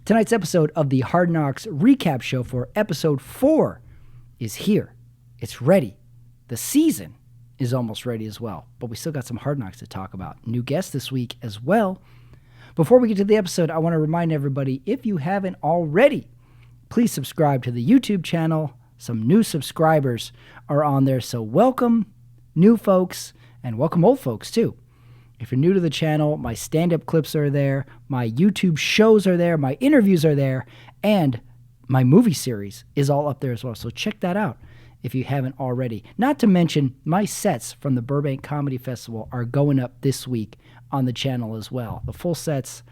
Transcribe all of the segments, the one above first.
Tonight's episode of the Hard Knocks recap show for episode 4 is here. It's ready. The season is almost ready as well, but we still got some Hard Knocks to talk about. New guests this week as well. Before we get to the episode, I want to remind everybody, if you haven't already, please subscribe to the YouTube channel. Some new subscribers are on there, so welcome new folks and welcome old folks too. If you're new to the channel, my stand-up clips are there, my YouTube shows are there, my interviews are there, and my movie series is all up there as well. So check that out if you haven't already. Not to mention, my sets from the Burbank Comedy Festival are going up this week on the channel as well. The full sets,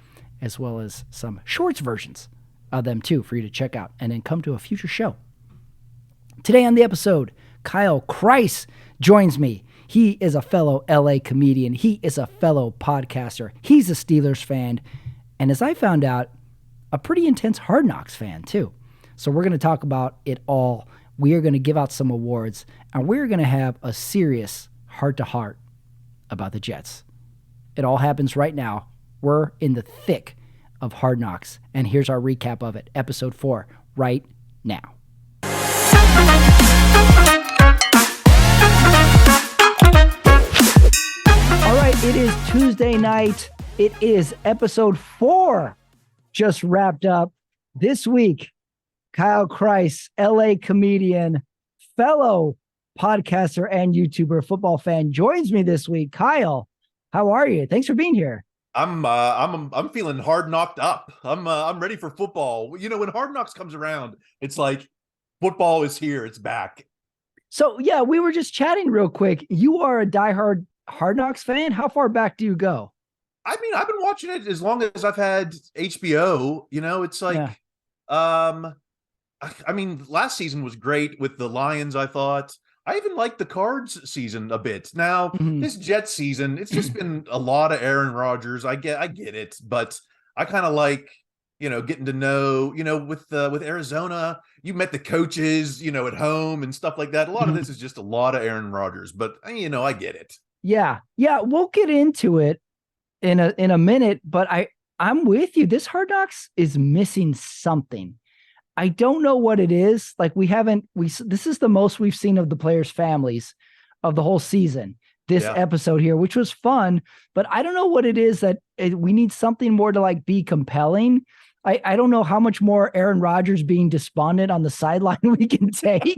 as well as some shorts versions of them too for you to check out and then come to a future show. Today on the episode, Kyle Chrise joins me. He is a fellow LA comedian. He is a fellow podcaster. He's a Steelers fan. And as I found out, a pretty intense Hard Knocks fan too. So we're going to talk about it all. We are going to give out some awards. And we're going to have a serious heart-to-heart about the Jets. It all happens right now. We're in the thick of Hard Knocks. And here's our recap of it. Episode 4, right now. It is Tuesday night. It is episode 4 just wrapped up. This week, Kyle Chrise, LA comedian, fellow podcaster and YouTuber, football fan, joins me this week. Kyle, how are you? Thanks for being here. I'm feeling hard knocked up. I'm ready for football. You know, when Hard Knocks comes around, it's like football is here. It's back. So yeah, we were just chatting real quick. You are a diehard Hard Knocks fan? How far back do you go? I mean, I've been watching it as long as I've had HBO. You know, it's like, I mean, last season was great with the Lions, I thought. I even liked the Cards season a bit. Now, this Jets season, it's just been a lot of Aaron Rodgers. I get it, but I kind of like, you know, getting to know, you know, with Arizona, you met the coaches, you know, at home and stuff like that. A lot of this is just a lot of Aaron Rodgers, but you know, I get it. Yeah, we'll get into it in a minute, but I'm with you. This Hard Knocks is missing something. I don't know what it is. Like this is the most we've seen of the players' families of the whole season. This episode here, which was fun, but I don't know what it is that we need something more to like be compelling. I don't know how much more Aaron Rodgers being despondent on the sideline we can take.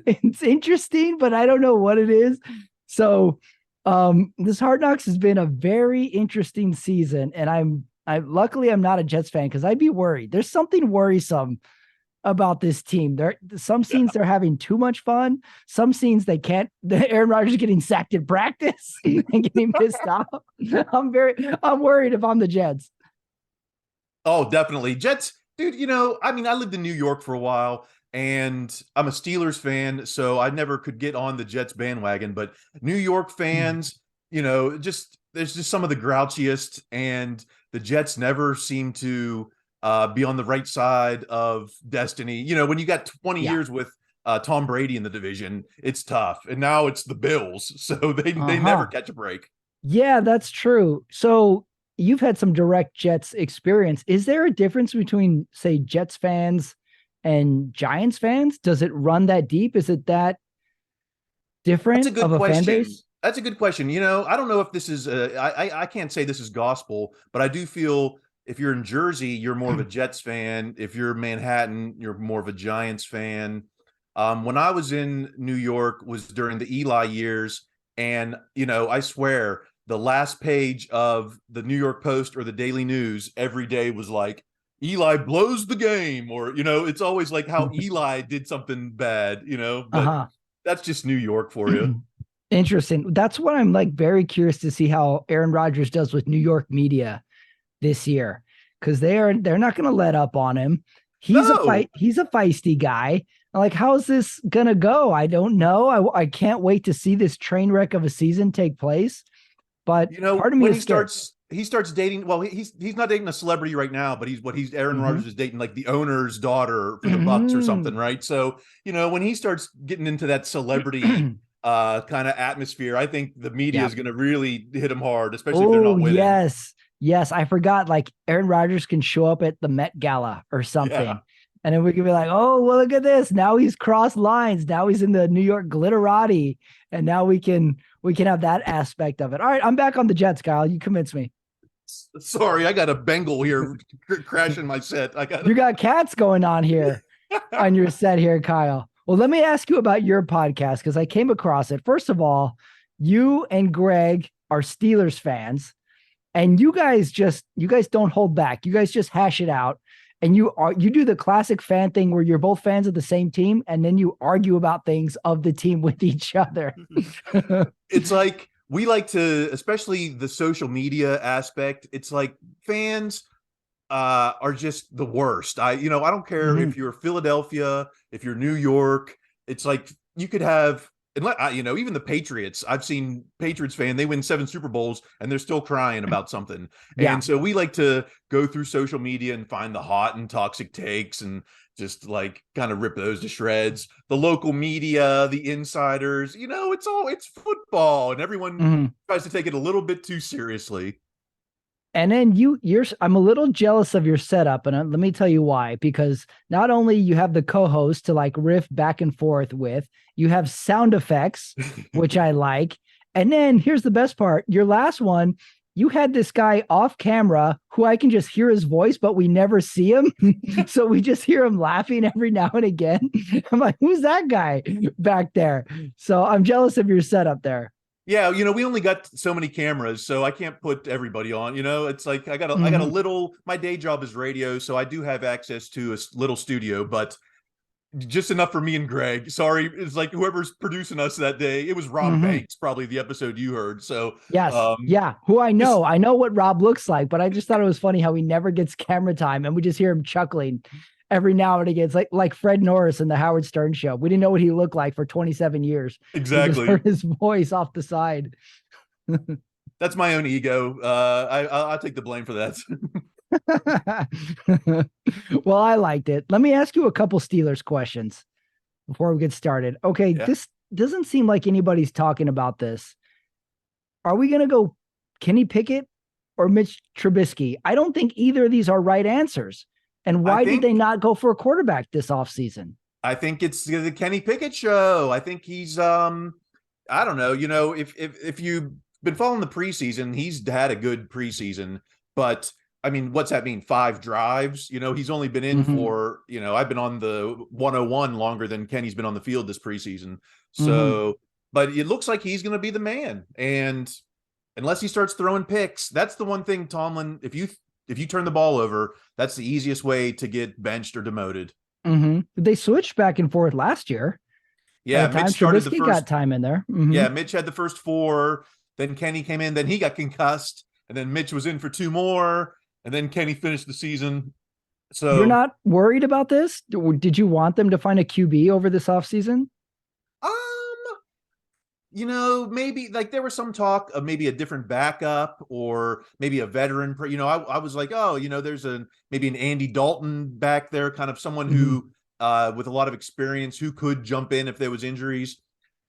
It's interesting, but I don't know what it is. So this Hard Knocks has been a very interesting season, and luckily I'm not a Jets fan because I'd be worried. There's something worrisome about this team. Some scenes they're having too much fun. Some scenes they can't. Aaron Rodgers getting sacked in practice and getting pissed off. I'm worried if I'm the Jets. Oh, definitely. Jets, dude, you know, I mean, I lived in New York for a while and I'm a Steelers fan, so I never could get on the Jets bandwagon, but New York fans, you know, there's just some of the grouchiest, and the Jets never seem to be on the right side of destiny. You know, when you got 20 years with Tom Brady in the division, it's tough. And now it's the Bills, so they never catch a break. Yeah, that's true. So you've had some direct Jets experience. Is there a difference between, say, Jets fans and Giants fans? Does it run that deep? Is it that different of a fan base? That's a good question. You know, I don't know if this is I can't say this is gospel, but I do feel if you're in Jersey, you're more of a Jets fan. If you're Manhattan, you're more of a Giants fan. When I was in New York was during the Eli years, and you know, I swear the last page of the New York Post or the Daily News every day was like, Eli blows the game, or, you know, it's always like how Eli did something bad, you know, but that's just New York for you. Interesting. That's what I'm like very curious to see how Aaron Rodgers does with New York media this year, because they're not going to let up on him. He's a feisty guy. Like, how's this gonna go? I don't know. I can't wait to see this train wreck of a season take place. But you know, part of me when is he starts dating. Well, he's not dating a celebrity right now, but Aaron Rodgers is dating like the owner's daughter for the Bucks or something, right? So you know, when he starts getting into that celebrity kind of atmosphere, I think the media is going to really hit him hard, especially if they're not winning. Yes. Yes, I forgot. Like Aaron Rodgers can show up at the Met Gala or Yeah. something. And then we can be like, oh, well, look at this. Now he's crossed lines. Now he's in the New York glitterati. And now we can have that aspect of it. All right, I'm back on the Jets, Kyle. You convince me. Sorry, I got a Bengal here crashing my set. I got You got cats going on here on your set here, Kyle. Well, let me ask you about your podcast because I came across it. First of all, you and Greg are Steelers fans, and you guys don't hold back. You guys just hash it out. And you do the classic fan thing where you're both fans of the same team, and then you argue about things of the team with each other. it's like we like to, especially the social media aspect. It's like fans are just the worst. I don't care Mhm. if you're Philadelphia, if you're New York. It's like you could have, even the Patriots. I've seen Patriots fan, they win 7 Super Bowls and they're still crying about something. Yeah. And so we like to go through social media and find the hot and toxic takes and just like kind of rip those to shreds. The local media, the insiders, it's football and everyone Mhm. tries to take it a little bit too seriously. And then I'm a little jealous of your setup, and let me tell you why. Because not only you have the co-host to like riff back and forth with, you have sound effects, which I like. And then here's the best part: your last one, you had this guy off camera who I can just hear his voice, but we never see him, so we just hear him laughing every now and again. I'm like, who's that guy back there? So I'm jealous of your setup there. Yeah, we only got so many cameras, so I can't put everybody on. It's like I got a Mhm. little. My day job is radio, so I do have access to a little studio, but just enough for me and Greg. Sorry, it's like whoever's producing us that day. It was Rob Mhm. Banks, probably the episode you heard. So, Yes. um, Yeah. Who I just know. I know what Rob looks like, but I just thought it was funny how he never gets camera time and we just hear him chuckling every now and again. It's like Fred Norris in the Howard Stern show. We didn't know what he looked like for 27 years. We just exactly. heard his voice off the side. That's my own ego. I'll take the blame for that. Well, I liked it. Let me ask you a couple Steelers questions before we get started. Okay, Yeah, this doesn't seem like anybody's talking about this. Are we going to go Kenny Pickett or Mitch Trubisky? I don't think either of these are right answers. And I why did they think not go for a quarterback this offseason? I think it's the Kenny Pickett show. I think he's I don't know, if you've been following the preseason, he's had a good preseason, but I mean, what's that mean? 5 drives? He's only been in Mm-hmm. for, I've been on the 101 longer than Kenny's been on the field this preseason. Mm-hmm. So, but it looks like he's going to be the man. And unless he starts throwing picks, that's the one thing, Tomlin, if you turn the ball over, that's the easiest way to get benched or demoted. Mm-hmm. They switched back and forth last year. At Yeah, a Mitch time, started the Trubisky got first. time in there. Mm-hmm. Yeah, Mitch had the first 4. Then Kenny came in. Then he got concussed. And then Mitch was in for 2 more. And then Kenny finished the season. You're So, not worried about this? Did you want them to find a QB over this offseason? um, maybe like there was some talk of maybe a different backup or maybe a veteran. I was like, oh, there's maybe an Andy Dalton back there, kind of someone Mm-hmm. who, with a lot of experience, who could jump in if there was injuries.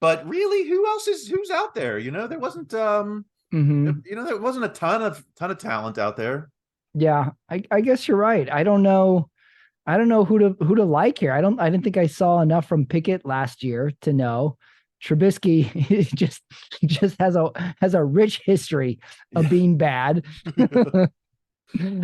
But really, who's out there? There wasn't, Mm-hmm. there wasn't a ton of talent out there. Yeah, I guess you're right. I don't know. I don't know who to like here. I didn't think I saw enough from Pickett last year to know. Trubisky just has a rich history of Yeah. being bad.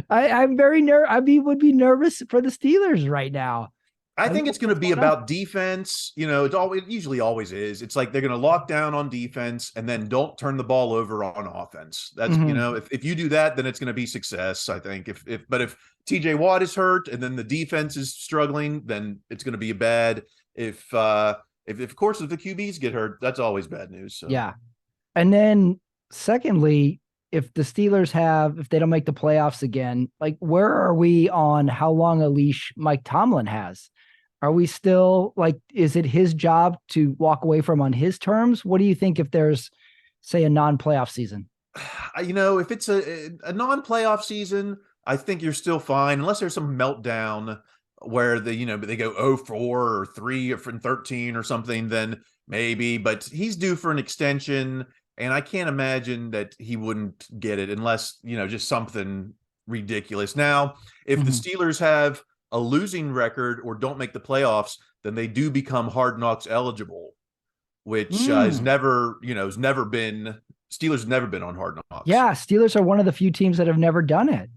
I'm very I would be nervous for the Steelers right now. I I don't think know it's going to what's be going on. about defense. It usually always is. It's like they're going to lock down on defense and then don't turn the ball over on offense. That's, Mhm. if you do that, then it's going to be success, I think. But if TJ Watt is hurt and then the defense is struggling, then it's going to be bad. If of course if the QBs get hurt, that's always bad news. So Yeah. And then secondly, if they don't make the playoffs again, like where are we on how long a leash Mike Tomlin has? Are we still like, is it his job to walk away from on his terms? What do you think if there's, say, a non-playoff season? if it's a non-playoff season, I think you're still fine unless there's some meltdown where they go 0-4 or 3 or 13 or something, then maybe. But he's due for an extension, And I can't imagine that he wouldn't get it unless, just something ridiculous. Now, if the Mhm. Steelers have a losing record or don't make the playoffs, then they do become Hard Knocks eligible, which Mm. has never been, Steelers have never been on Hard Knocks. Yeah, Steelers are one of the few teams that have never done it.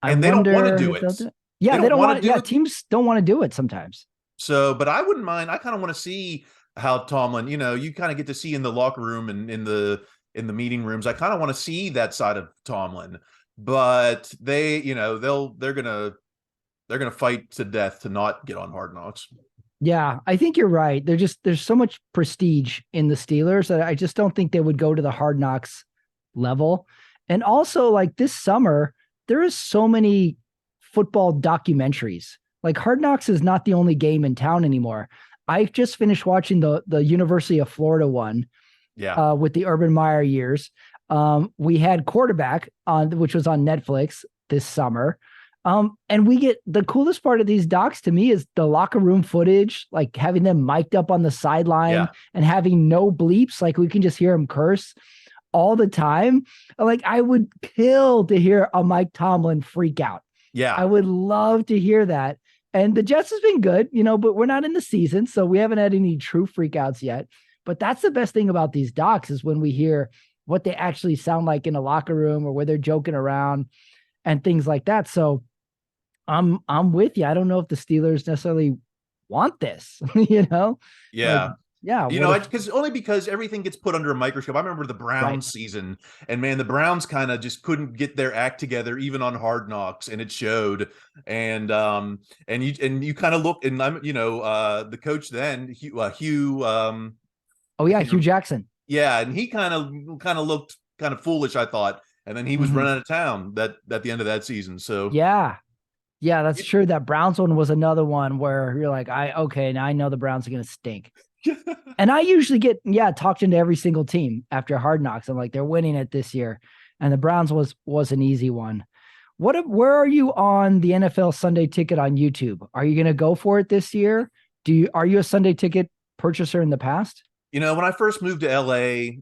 I And they don't want to wonder do if they'll it. do it. They Yeah, they don't don't want to want. do Yeah, it. teams don't want to do it sometimes. So, but I wouldn't mind. I kind of want to see how Tomlin, you kind of get to see in the locker room and in the meeting rooms. I kind of want to see that side of Tomlin, but they're gonna fight to death to not get on Hard Knocks. Yeah, I think you're right. There's so much prestige in the Steelers that I just don't think they would go to the Hard Knocks level. And also, like this summer, there is so many football documentaries. Like Hard Knocks is not the only game in town anymore. I just finished watching the University of Florida one Yeah, with the Urban Meyer years. We had Quarterback on, which was on Netflix this summer. And we get the coolest part of these docs to me is the locker room footage, like having them mic'd up on the sideline yeah, and having no bleeps, like we can just hear them curse all the time. Like I would kill to hear a Mike Tomlin freak out. yeah. I would love to hear that. And the Jets has been good, but we're not in the season, so we haven't had any true freakouts yet. But that's the best thing about these docs is when we hear what they actually sound like in a locker room or where they're joking around and things like that. So I'm with you. I don't know if the Steelers necessarily want this, like, Yeah. yeah, what if, Because everything gets put under a microscope. I remember the right. Browns season, and man, the Browns kind of just couldn't get their act together, even on Hard Knocks, and it showed. And you kind of look, and the coach then, Hugh, Oh I yeah, can't Hugh remember. Jackson. Yeah, and he kind of looked kind of foolish, I thought, and then he was Mhm. run out of town that at the end of that season. So Yeah. Yeah, that's true. That Browns one was another one where you're like, okay, now I know the Browns are gonna stink. And I usually get, talked into every single team after Hard Knocks. I'm like, they're winning it this year. And the Browns was an easy one. Where are you on the NFL Sunday ticket on YouTube? Are you gonna go for it this year? Are you a Sunday ticket purchaser in the past? when I first moved to LA,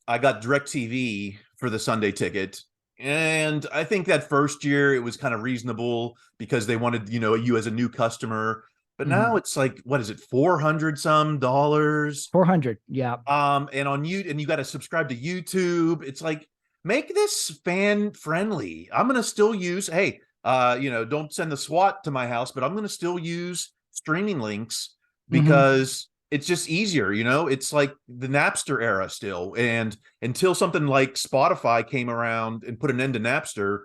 I got DirecTV for the Sunday ticket. And I think that first year it was kind of reasonable because they wanted, you as a new customer. But Mm-hmm. now it's like, what is it, 400 some dollars? 400. Yeah. And you got to subscribe to YouTube. It's like, make this fan friendly. I'm gonna still use, hey, don't send the SWAT to my house, but I'm gonna still use streaming links Mm-hmm. because it's just easier. It's like the Napster era still. And until something like Spotify came around and put an end to Napster,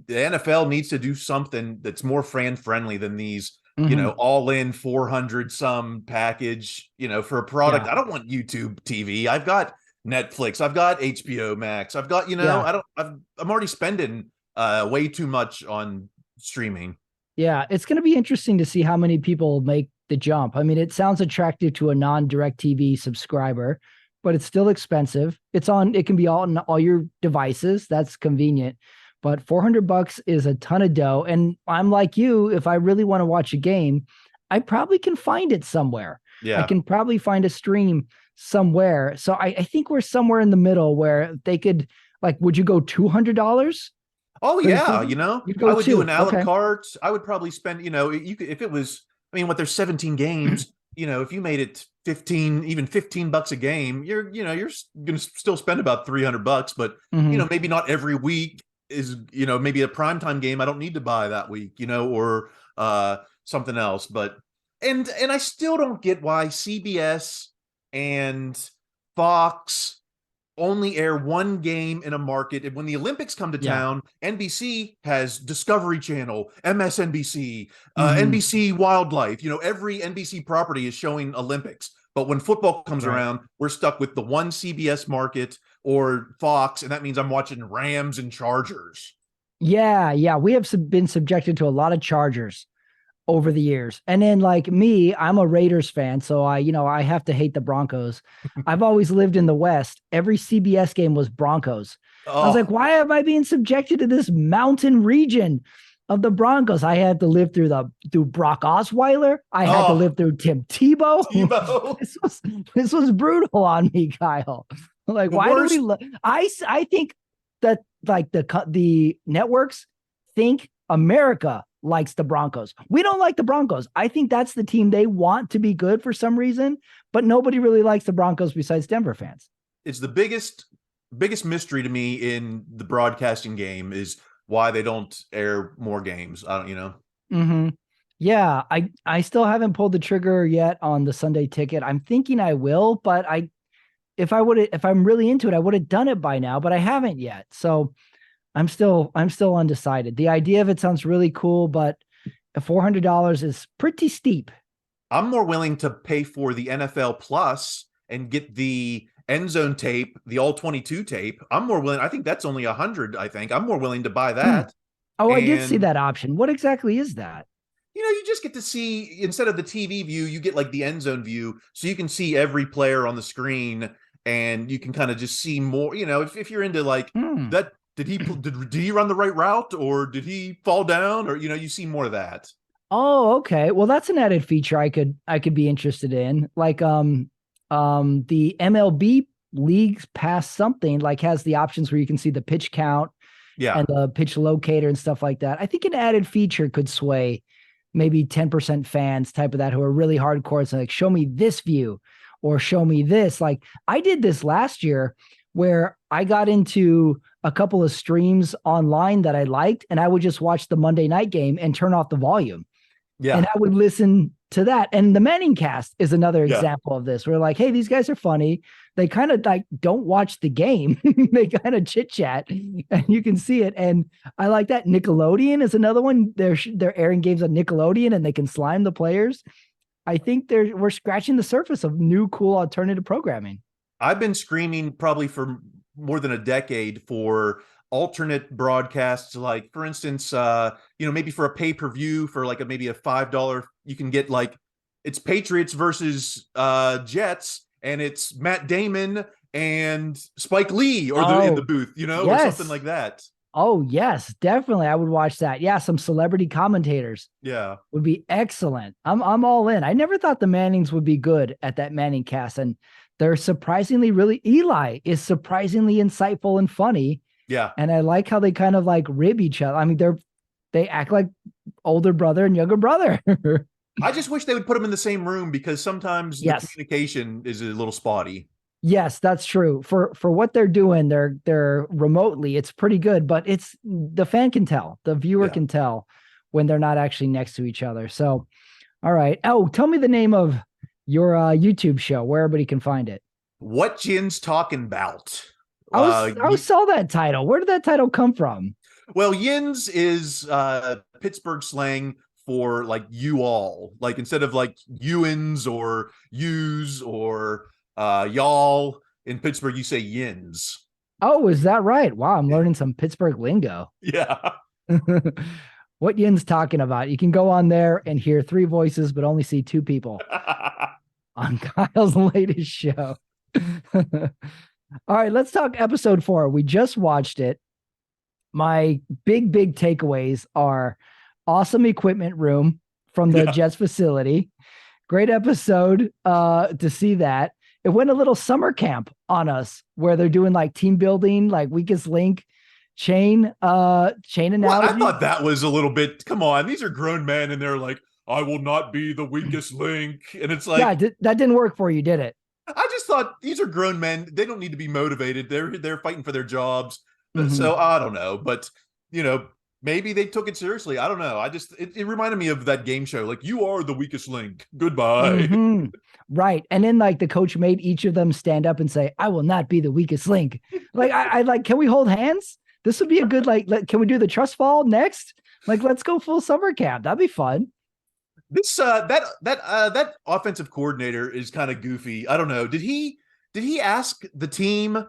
the NFL needs to do something that's more fan friendly than these Mm-hmm. all in 400 some package, for a product. Yeah. I don't want YouTube TV. I've got Netflix. I've got HBO Max. I've got, Yeah. I'm already spending way too much on streaming. Yeah. It's going to be interesting to see how many people make the jump. I mean, it sounds attractive to a non-direct TV subscriber, but it's still expensive. It can be on all your devices. That's convenient. But $400 is a ton of dough. And I'm like you, if I really want to watch a game, I probably can find it somewhere. I Yeah. can probably find a stream somewhere. So I think we're somewhere in the middle where they could, like, would you go $200 Oh for the yeah, season? You'd I go would do two. an a la Okay. carte. I would probably spend, you could, if it was, I mean, what there's 17 games, if you made it 15, even $15 a game, you're going to still spend about $300, but Mhm. maybe not every week is, maybe a primetime game I don't need to buy that week, or something else. But and I still don't get why CBS and Fox only air one game in a market. And when the Olympics come to Yeah. town, NBC has Discovery Channel, MSNBC, Mhm. NBC Wildlife. Every NBC property is showing Olympics. But when football comes Right. around, we're stuck with the one CBS market or Fox, and that means I'm watching Rams and Chargers. Yeah, yeah. We have been subjected to a lot of Chargers over the years. And then like me, I'm a Raiders fan, so I have to hate the Broncos. I've always lived in the West. Every CBS game was Broncos. I was like, Oh, why am I being subjected to this mountain region of the Broncos? I had to live through Brock Osweiler. I had to oh, live through Tim Tebow. Tebow. this was brutal on me, Kyle. Like, The why do worst. we? I think that like the networks think America likes the Broncos. We don't like the Broncos. I think that's the team they want to be good for some reason, but nobody really likes the Broncos besides Denver fans. It's the biggest mystery to me in the broadcasting game is why they don't air more games. I don't, Mm-hmm. Yeah, I still haven't pulled the trigger yet on the Sunday ticket. I'm thinking I will, but if I'm really into it, I would have done it by now, but I haven't yet. So I'm still undecided. The idea of it sounds really cool, but $400 is pretty steep. I'm more willing to pay for the NFL Plus and get the end zone tape, the all 22 tape. I'm more willing. I think that's only 100. I think I'm more willing to buy Hmm. that. Oh, I did see And that option. What exactly is that? you just get to see, instead of the TV view, you get like the end zone view, so you can see every player on the screen, and you can kind of just see more. If you're into like Hmm. that, did he run the right route, or did he fall down, or you see more of that. Oh, okay. Well, that's an added feature I could be interested in. Like the MLB leagues pass something like has the options where you can see the pitch count Yeah, and the pitch locator and stuff like that. I think an added feature could sway maybe 10% fans type of that who are really hardcore. It's like, show me this view or show me this. Like I did this last year where I got into a couple of streams online that I liked, and I would just watch the Monday night game and turn off the volume. And yeah, I would listen to that. And the Manning cast is another yeah. example of this. We're like, hey, these guys are funny. They kind of like don't watch the game. They kind of chit chat, and you can see it. And I like that. Nickelodeon is another one. They're airing games on Nickelodeon, and they can slime the players. I think we're scratching the surface of new cool alternative programming. I've been screaming probably for more than a decade for alternate broadcasts, like for instance, maybe for a pay-per-view for like maybe a $5, you can get like it's Patriots versus Jets, and it's Matt Damon and Spike Lee or the in the Oh, booth, or something yes. like that. Oh, yes, definitely. I would watch that. Yeah, some celebrity commentators Yeah. would be excellent. I'm all in. I never thought the Mannings would be good at that Manning cast, and they're surprisingly really. Eli is surprisingly insightful and funny, Yeah. and I like how they kind of like rib each other. I mean, they act like older brother and younger brother. I just wish they would put them in the same room, because sometimes the Yes. communication is a little spotty. Yes, that's true. For what they're doing, they're remotely, it's pretty good, but it's the fan can tell, the viewer Yeah. can tell when they're not actually next to each other. So, all right. Oh, tell me the name of your YouTube show where everybody can find it. What Jin's talking about? I saw that title. Where did that title come from? Well, yins is Pittsburgh slang for like you all. Like instead of like youins or yous or y'all, in Pittsburgh you say yins. Oh, is that right? Wow, I'm Yeah. learning some Pittsburgh lingo. Yeah. What Yin's talking about? You can go on there and hear three voices, but only see two people on Kyle's latest show. All right, let's talk episode 4. We just watched it. My big takeaways are awesome equipment room from the Yeah. Jets facility. Great episode to see that. It went a little summer camp on us where they're doing like team building, like weakest link chain analogy. Well, I thought that was a little bit, come on, these are grown men and they're like, I will not be the weakest link. And it's Yeah, like, that didn't work for you, did it? I just thought these are grown men. They don't need to be motivated. They're fighting for their jobs. Mm-hmm. So I don't know, but maybe they took it seriously. I don't know. It reminded me of that game show. Like, you are the weakest link. Goodbye. Mm-hmm. Right. And then like the coach made each of them stand up and say, I will not be the weakest link. Like I like, can we hold hands? This would be a good can we do the trust fall next? Like, let's go full summer camp. That'd be fun. This that offensive coordinator is kind of goofy. I don't know. Did he ask the team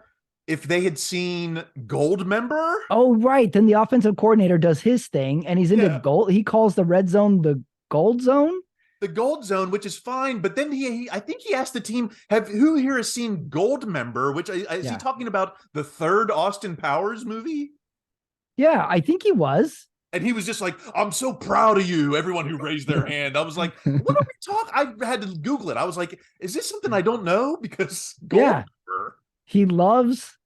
if they had seen Goldmember? Oh, right. Then the offensive coordinator does his thing and he's into Yeah. gold. He calls the red zone the gold zone. The gold zone, which is fine, but then I think he asked the team, who here has seen Goldmember? Which is he Yeah. talking about the third Austin Powers movie? Yeah, I think he was. And he was just like, I'm so proud of you, everyone who raised their hand. I was like, what are we talking? I had to Google it. I was like, is this something I don't know? Because Yeah. Goldmember. He loves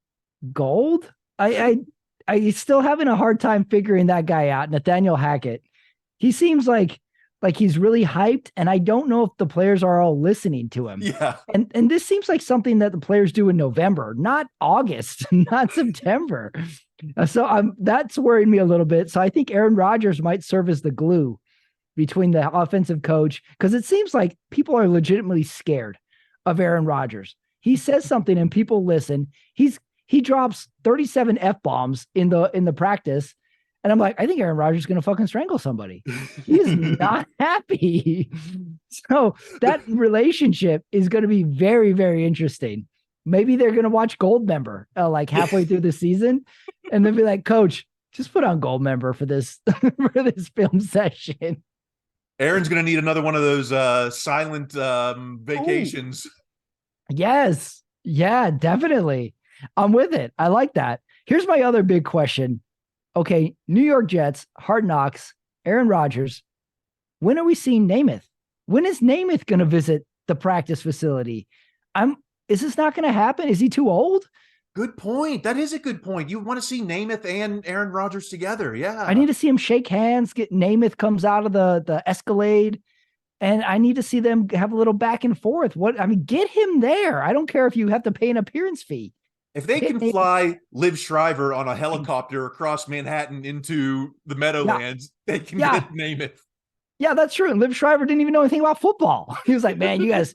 gold. I still having a hard time figuring that guy out. Nathaniel Hackett. He seems like he's really hyped, and I don't know if the players are all listening to him. Yeah. And this seems like something that the players do in November, not August, not September. So that's worried me a little bit. So I think Aaron Rodgers might serve as the glue between the offensive coach, because it seems like people are legitimately scared of Aaron Rodgers. He says something and people listen. He drops 37 F-bombs in the practice. And I'm like, I think Aaron Rodgers is going to fucking strangle somebody. He's not happy. So that relationship is going to be very, very interesting. Maybe they're going to watch Goldmember like halfway through the season and then be like, Coach, just put on Goldmember for this for this film session. Aaron's going to need another one of those silent vacations. Ooh. Yes. Yeah, definitely. I'm with it. I like that. Here's my other big question. Okay, New York Jets, Hard Knocks, Aaron Rodgers. When are we seeing Namath? When is Namath going to visit the practice facility? Is this not going to happen? Is he too old? Good point. That is a good point. You want to see Namath and Aaron Rodgers together. Yeah. I need to see him shake hands. Namath comes out of the Escalade, and I need to see them have a little back and forth. Get him there. I don't care if you have to pay an appearance fee. If they can fly Liv Shriver on a helicopter across Manhattan into the Meadowlands, they can get Namath. Yeah, that's true. And Liv Shriver didn't even know anything about football. He was like, "Man, you guys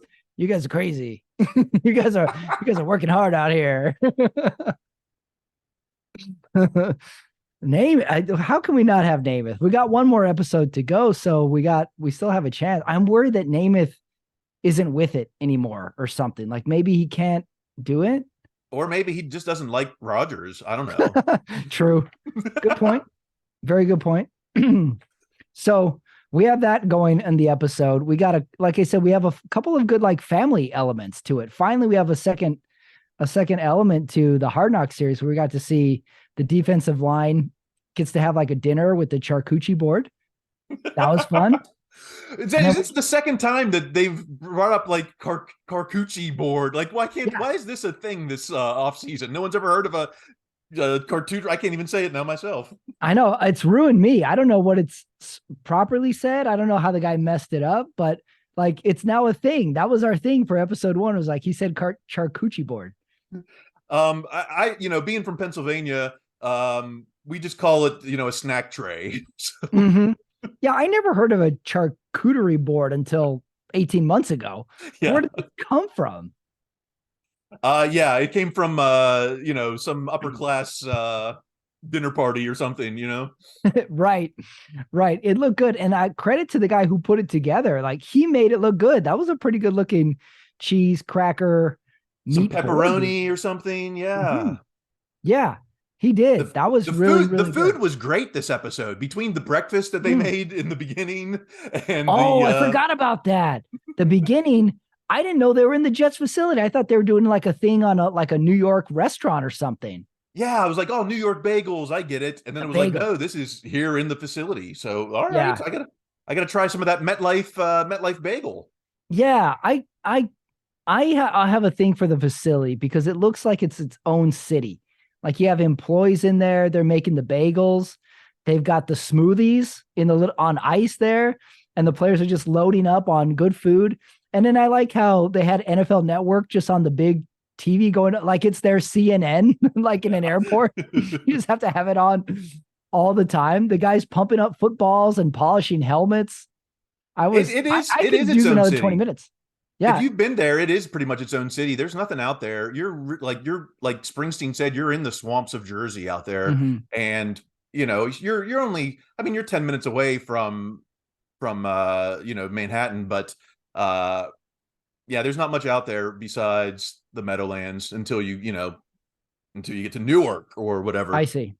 are crazy. you guys are working hard out here." How can we not have Namath? We got one more episode to go, so we still have a chance. I'm worried that Namath isn't with it anymore or something. Like maybe he can't do it. Or maybe he just doesn't like Rodgers. I don't know. True. Good point. Very good point. So we have that going in the episode. We got like I said, we have a couple of good like family elements to it. Finally, we have a second element to the Hard Knocks series where we got to see the defensive line gets to have like a dinner with the charcuterie board. That was fun. It's the second time that they've brought up like charcuterie board. Like, why is this a thing this off season? No one's ever heard of a cartoon. I can't even say it now myself. I know it's ruined me. I don't know what it's properly said. I don't know how the guy messed it up, but like it's now a thing. That was our thing for episode 1. It was like he said charcuterie board. I being from Pennsylvania, we just call it a snack tray. So. Mm-hmm. Yeah, I never heard of a charcuterie board until 18 months ago. Yeah. Where did it come from? It came from some upper class dinner party or something, Right. It looked good. And I credit to the guy who put it together. Like he made it look good. That was a pretty good looking cheese, cracker, some pepperoni or something. Yeah. Mm-hmm. Yeah. He did. That was really the food good. Was great this episode, between the breakfast that they made in the beginning and I forgot about that. The beginning, I didn't know they were in the Jets facility. I thought they were doing like a thing on a New York restaurant or something. Yeah, I was like, oh, New York bagels, I get it. And then it was like, no, this is here in the facility. So all right, I gotta try some of that MetLife bagel. Yeah, I have a thing for the facility because it looks like it's its own city. Like you have employees in there, they're making the bagels. They've got the smoothies on ice there, and the players are just loading up on good food. And then I like how they had NFL Network just on the big TV going, like it's their CNN, like in an airport. You just have to have it on all the time. The guy's pumping up footballs and polishing helmets. I could use another city. 20 minutes. Yeah. If you've been there, it is pretty much its own city. There's nothing out there. You're like Springsteen said, you're in the swamps of Jersey out there. Mm-hmm. And you're only, you're 10 minutes away from Manhattan, but there's not much out there besides the Meadowlands until you get to Newark or whatever. I see.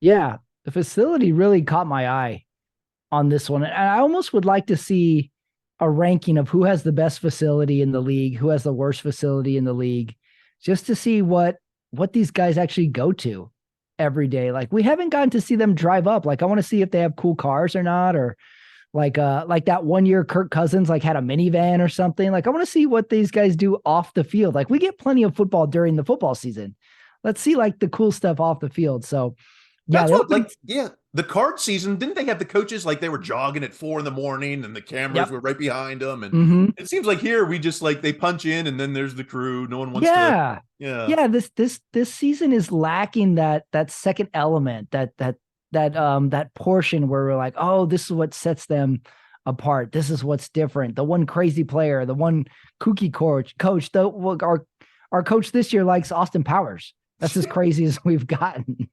Yeah. The facility really caught my eye on this one. And I almost would like to see a ranking of who has the best facility in the league, who has the worst facility in the league, just to see what these guys actually go to every day. Like we haven't gotten to see them drive up. Like I want to see if they have cool cars or not, or like that one year Kirk Cousins like had a minivan or something. Like I want to see what these guys do off the field. Like we get plenty of football during the football season. Let's see like the cool stuff off the field. So yeah, That's what, like, yeah, the card season, didn't they have the coaches like they were jogging at 4 a.m. and the cameras yep. were right behind them? And Mm-hmm. it seems like here we just like they punch in and then there's the crew. No one wants to. Yeah. Yeah. Yeah. This season is lacking that second element, that portion where we're like, oh, this is what sets them apart. This is what's different. The one crazy player, the one kooky coach. Our coach this year likes Austin Powers. That's as crazy as we've gotten.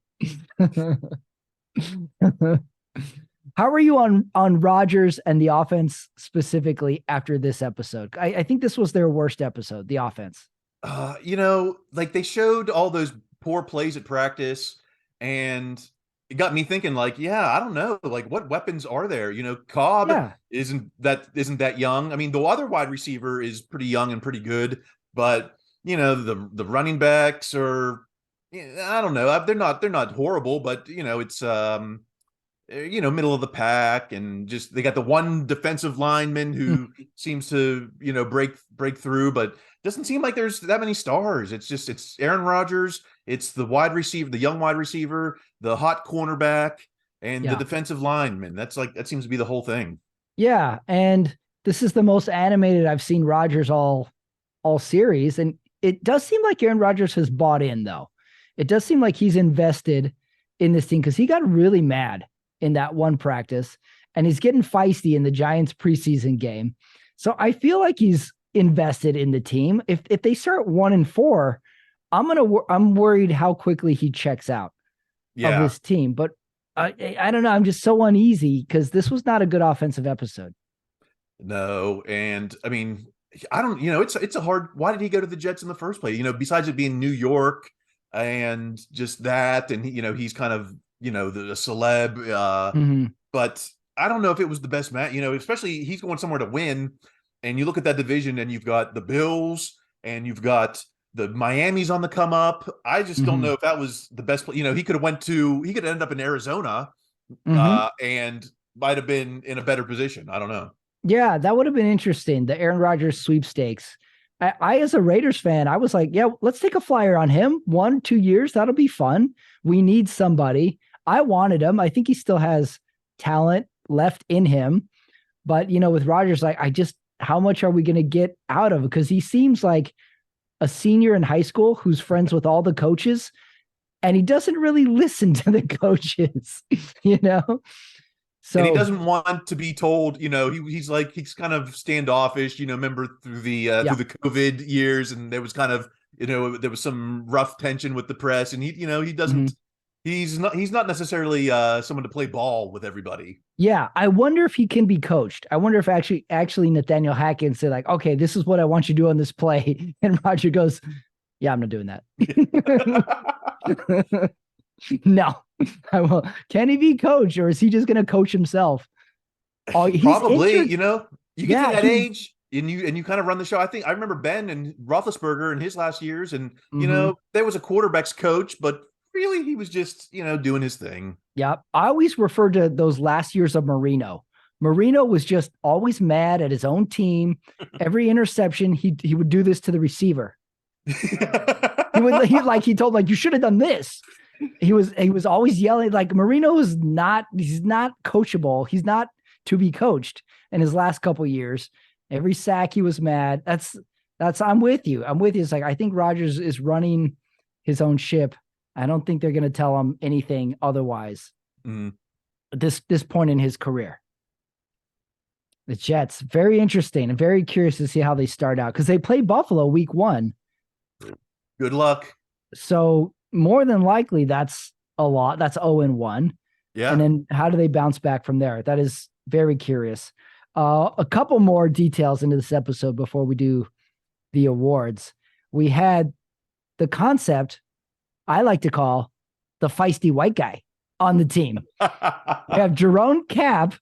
How are you on Rodgers and the offense specifically after this episode? I think this was their worst episode, the offense. Like they showed all those poor plays at practice, and it got me thinking, like, yeah, I don't know, like what weapons are there? Cobb isn't that young. I mean, the other wide receiver is pretty young and pretty good, but the running backs are, I don't know, they're not horrible, but it's middle of the pack, and just they got the one defensive lineman who seems to break through, but doesn't seem like there's that many stars. It's Aaron Rodgers, it's the young wide receiver, the hot cornerback, and the defensive lineman. That seems to be the whole thing. Yeah, and this is the most animated I've seen Rodgers all series, and it does seem like Aaron Rodgers has bought in, though. It does seem like he's invested in this team because he got really mad in that one practice, and he's getting feisty in the Giants preseason game. So I feel like he's invested in the team. If they start 1-4, I'm worried how quickly he checks out of this team. But I don't know. I'm just so uneasy because this was not a good offensive episode. No, and I mean, I don't. It's a hard. Why did he go to the Jets in the first place? Besides it being New York and just that, and he's kind of the celeb. But I don't know if it was the best match. Especially he's going somewhere to win. And you look at that division, and you've got the Bills, and you've got the Miami's on the come up. I just don't know if that was the best. He could have ended up in Arizona, and might have been in a better position. I don't know. Yeah, that would have been interesting. The Aaron Rodgers sweepstakes. I as a Raiders fan, I was like, yeah, let's take a flyer on him. 1-2 years, that'll be fun. We need somebody. I wanted him. I think he still has talent left in him, but with Rodgers, how much are we going to get out of it? Because he seems like a senior in high school who's friends with all the coaches, and he doesn't really listen to the coaches, So, and he doesn't want to be told, he's kind of standoffish, remember through the COVID years, and there was kind of, there was some rough tension with the press, and he doesn't, he's not necessarily someone to play ball with everybody. Yeah, I wonder if he can be coached. I wonder if actually Nathaniel Hackett said like, okay, this is what I want you to do on this play. And Roger goes, yeah, I'm not doing that. No, I will. Can he be coached, or is he just going to coach himself? Oh, probably. You get to that age, and you kind of run the show. I remember Ben and Roethlisberger in his last years, and there was a quarterback's coach, but really he was just doing his thing. Yeah, I always refer to those last years of Marino. Marino was just always mad at his own team. Every interception, he would do this to the receiver. He told you should have done this. He was always yelling. Like Marino he's not coachable. He's not to be coached in his last couple of years. Every sack he was mad. That's I'm with you. It's like I think Rodgers is running his own ship. I don't think they're going to tell him anything otherwise at this point in his career. The Jets, very interesting and very curious to see how they start out because they play Buffalo week 1. Good luck. So more than likely that's a lot. That's 0-1. Yeah. And then how do they bounce back from there? That is very curious. A couple more details into this episode before we do the awards. We had the concept I like to call the feisty white guy on the team. We have Jerome Cap,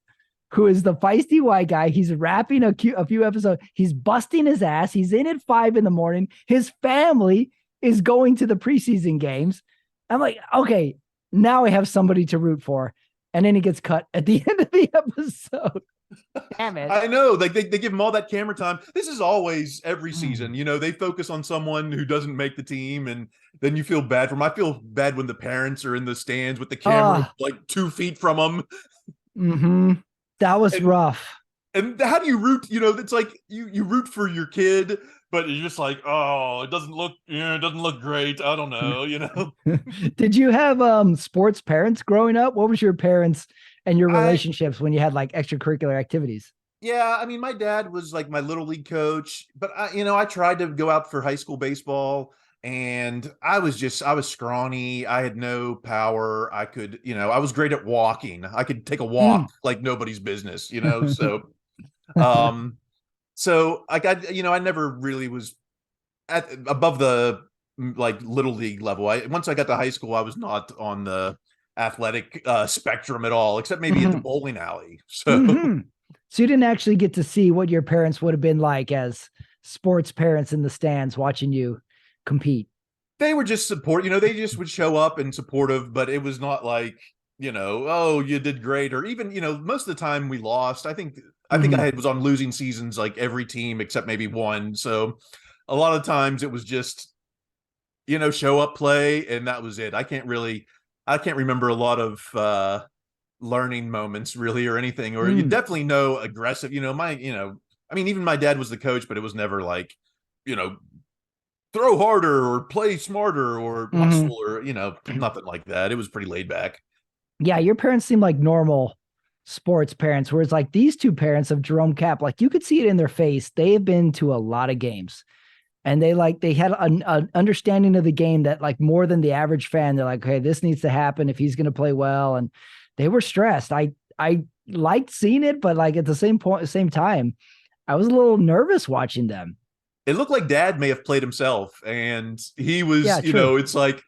who is the feisty white guy. He's rapping a few episodes. He's busting his ass. He's in at 5 a.m. His family is going to the preseason games. I'm like, okay, now I have somebody to root for. And then he gets cut at the end of the episode. Damn it. I know, like they give him all that camera time. This is always every Mm. season. They focus on someone who doesn't make the team, and then you feel bad for them. I feel bad when the parents are in the stands with the camera Oh, like 2 feet from them. mm-hmm. That was And rough. and how do you root? It's like you root for your kid, but you're just like, oh, it doesn't look great. I don't know. Did you have sports parents growing up? What was your parents and your I relationships when you had like extracurricular activities? Yeah, I mean, my dad was like my little league coach, but I tried to go out for high school baseball, and I was scrawny. I had no power. I was great at walking. I could take a Mm. walk like nobody's business. Um, so like I never really was above the like little league level. Once I got to high school, I was not on the athletic spectrum at all, except maybe at the Hmm. bowling alley. So Hmm. So you didn't actually get to see what your parents would have been like as sports parents in the stands watching you compete. they were just they just would show up and supportive, but it was not like, oh, you did great, or even, most of the time we lost. I think Hmm. was on losing seasons like every team except maybe one. So a lot of times it was just, show up, play, and that was it. I can't remember a lot of learning moments really or anything, or you Mm. definitely know aggressive, I mean, even my dad was the coach, but it was never like, you know, throw harder or play smarter or Hmm. hustle or nothing like that. It was pretty laid back. Yeah, your parents seem like normal sports parents, whereas like these two parents of Jerome Cap, like you could see it in their face. They have been to a lot of games. And they had an understanding of the game that like more than the average fan. They're like, okay, this needs to happen if he's going to play well, and they were stressed. I liked seeing it, but like at the same time, I was a little nervous watching them. It looked like dad may have played himself, and he Yeah, was, true. it's like,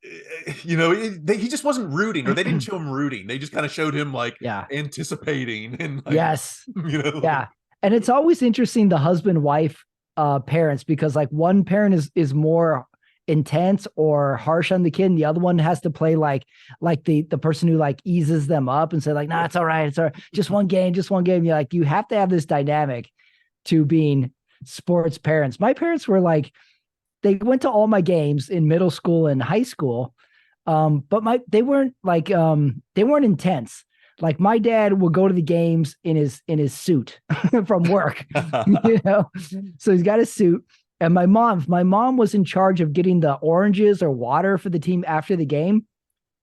he just wasn't rooting, or they didn't show him rooting. They just kind of showed him like Yeah. anticipating and like, Yes. like, Yeah. And it's always interesting the husband wife parents, because like one parent is more intense or harsh on the kid, and the other one has to play like the person who like eases them up and say like, nah, it's all right, it's all right, just one game. You're like, you have to have this dynamic to being sports parents. My parents were like, they went to all my games in middle school and high school. But they weren't like they weren't intense. Like my dad would go to the games in his suit from work, you know. So he's got a suit. And my mom was in charge of getting the oranges or water for the team after the game.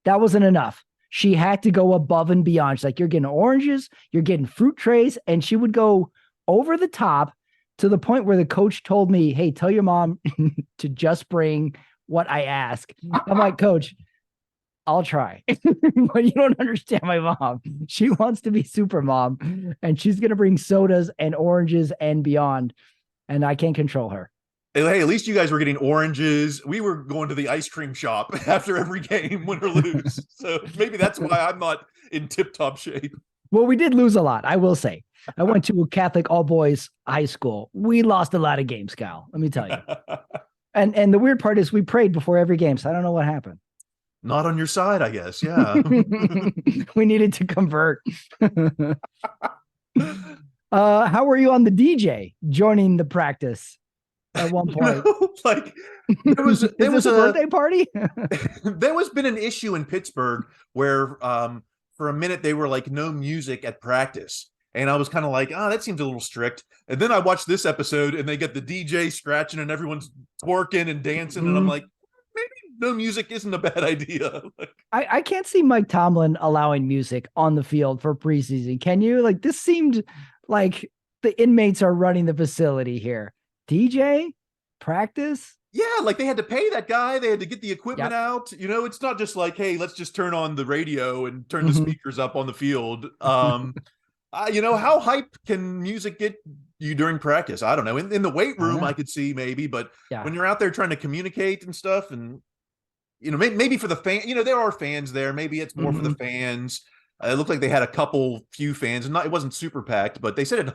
That wasn't enough. She had to go above and beyond. She's like, you're getting oranges, you're getting fruit trays, and she would go over the top to the point where the coach told me, "Hey, tell your mom to just bring what I ask." I'm like, Coach, I'll try. But you don't understand my mom. She wants to be super mom, and she's going to bring sodas and oranges and beyond. And I can't control her. hey, at least you guys were getting oranges. We were going to the ice cream shop after every game, win or lose. So maybe that's why I'm not in tip-top shape. Well, we did lose a lot, I will say. I went to a Catholic all boys high school. We lost a lot of games, Kyle. Let me tell you. And the weird part is we prayed before every game, so I don't know what happened. Not on your side, I guess. Yeah. We needed to convert. How were you on the DJ joining the practice at one point? Like there was Is there this was a a birthday party? there was been an issue in Pittsburgh where for a minute they were like no music at practice. And I was kind of like, oh, that seems a little strict. And then I watched this episode and they get the DJ scratching and everyone's twerking and dancing. And I'm Mm. like, maybe no music isn't a bad idea. Like, I can't see Mike Tomlin allowing music on the field for preseason. Can you? Like, this seemed like the inmates are running the facility here. DJ practice. yeah, like they had to pay that guy. They had to get the equipment Yep. out. It's not just like, hey, let's just turn on the radio and turn the Mm-hmm. speakers up on the field. How hype can music get you during practice? I don't know. In the weight I don't room, I know. could see maybe, but Yeah. when you're out there trying to communicate and stuff, and maybe for the fan, there are fans there. Maybe it's more for the Mm-hmm. fans. It looked like they had few fans, and it wasn't super packed, but they said it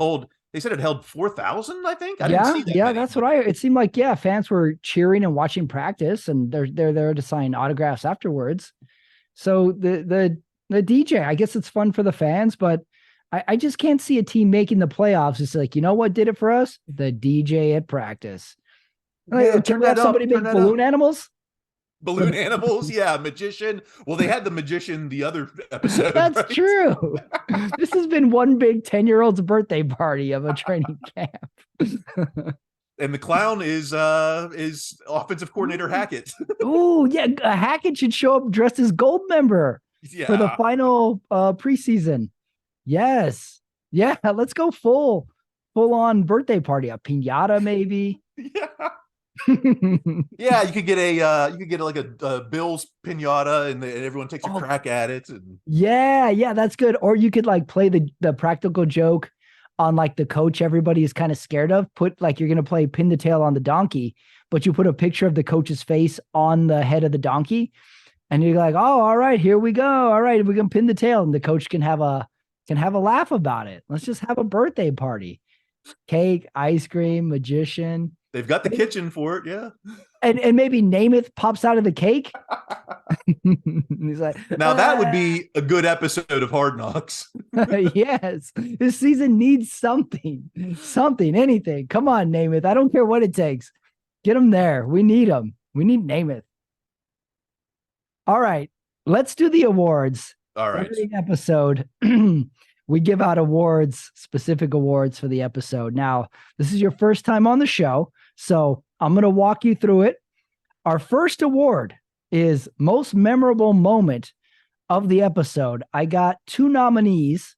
held 4,000. I think I didn't Yeah, see that yeah, many, that's but what it seemed like. Yeah, fans were cheering and watching practice, and they're there to sign autographs afterwards. So the DJ, I guess it's fun for the fans, but I just can't see a team making the playoffs. It's like, you know what did it for us? The DJ at practice. Yeah, Like, can turn we have that somebody up. Turn make that up. balloon animals? Balloon animals, yeah, magician. Well, they had the magician the other episode, That's right? true. This has been one big 10-year-old's birthday party of a training camp. And the clown is offensive coordinator Hackett. Oh, yeah. Hackett should show up dressed as Gold member for the Yeah. final preseason. Yes. Yeah, let's go full on birthday party. A piñata, maybe. Yeah. Yeah, you could get like a Bills pinata and everyone takes a Oh, crack at it. And yeah, that's good. Or you could like play the practical joke on like the coach everybody is kind of scared of. Put like you're gonna play pin the tail on the donkey, but you put a picture of the coach's face on the head of the donkey, and you're like, oh, all right, here we go. All right, we can pin the tail, and the coach can have a laugh about it. Let's just have a birthday party. Cake, ice cream, magician. they've got the kitchen for it, yeah. And maybe Namath pops out of the cake. He's like, Now that would be a good episode of Hard Knocks. yes, this season needs something, anything. Come on, Namath. I don't care what it takes. Get him there. We need him. We need Namath. All right, let's do the awards. All right. Every episode, we give out awards, specific awards for the episode. Now, this is your first time on the show, so I'm going to walk you through it. Our first award is most memorable moment of the episode. I got 2 nominees.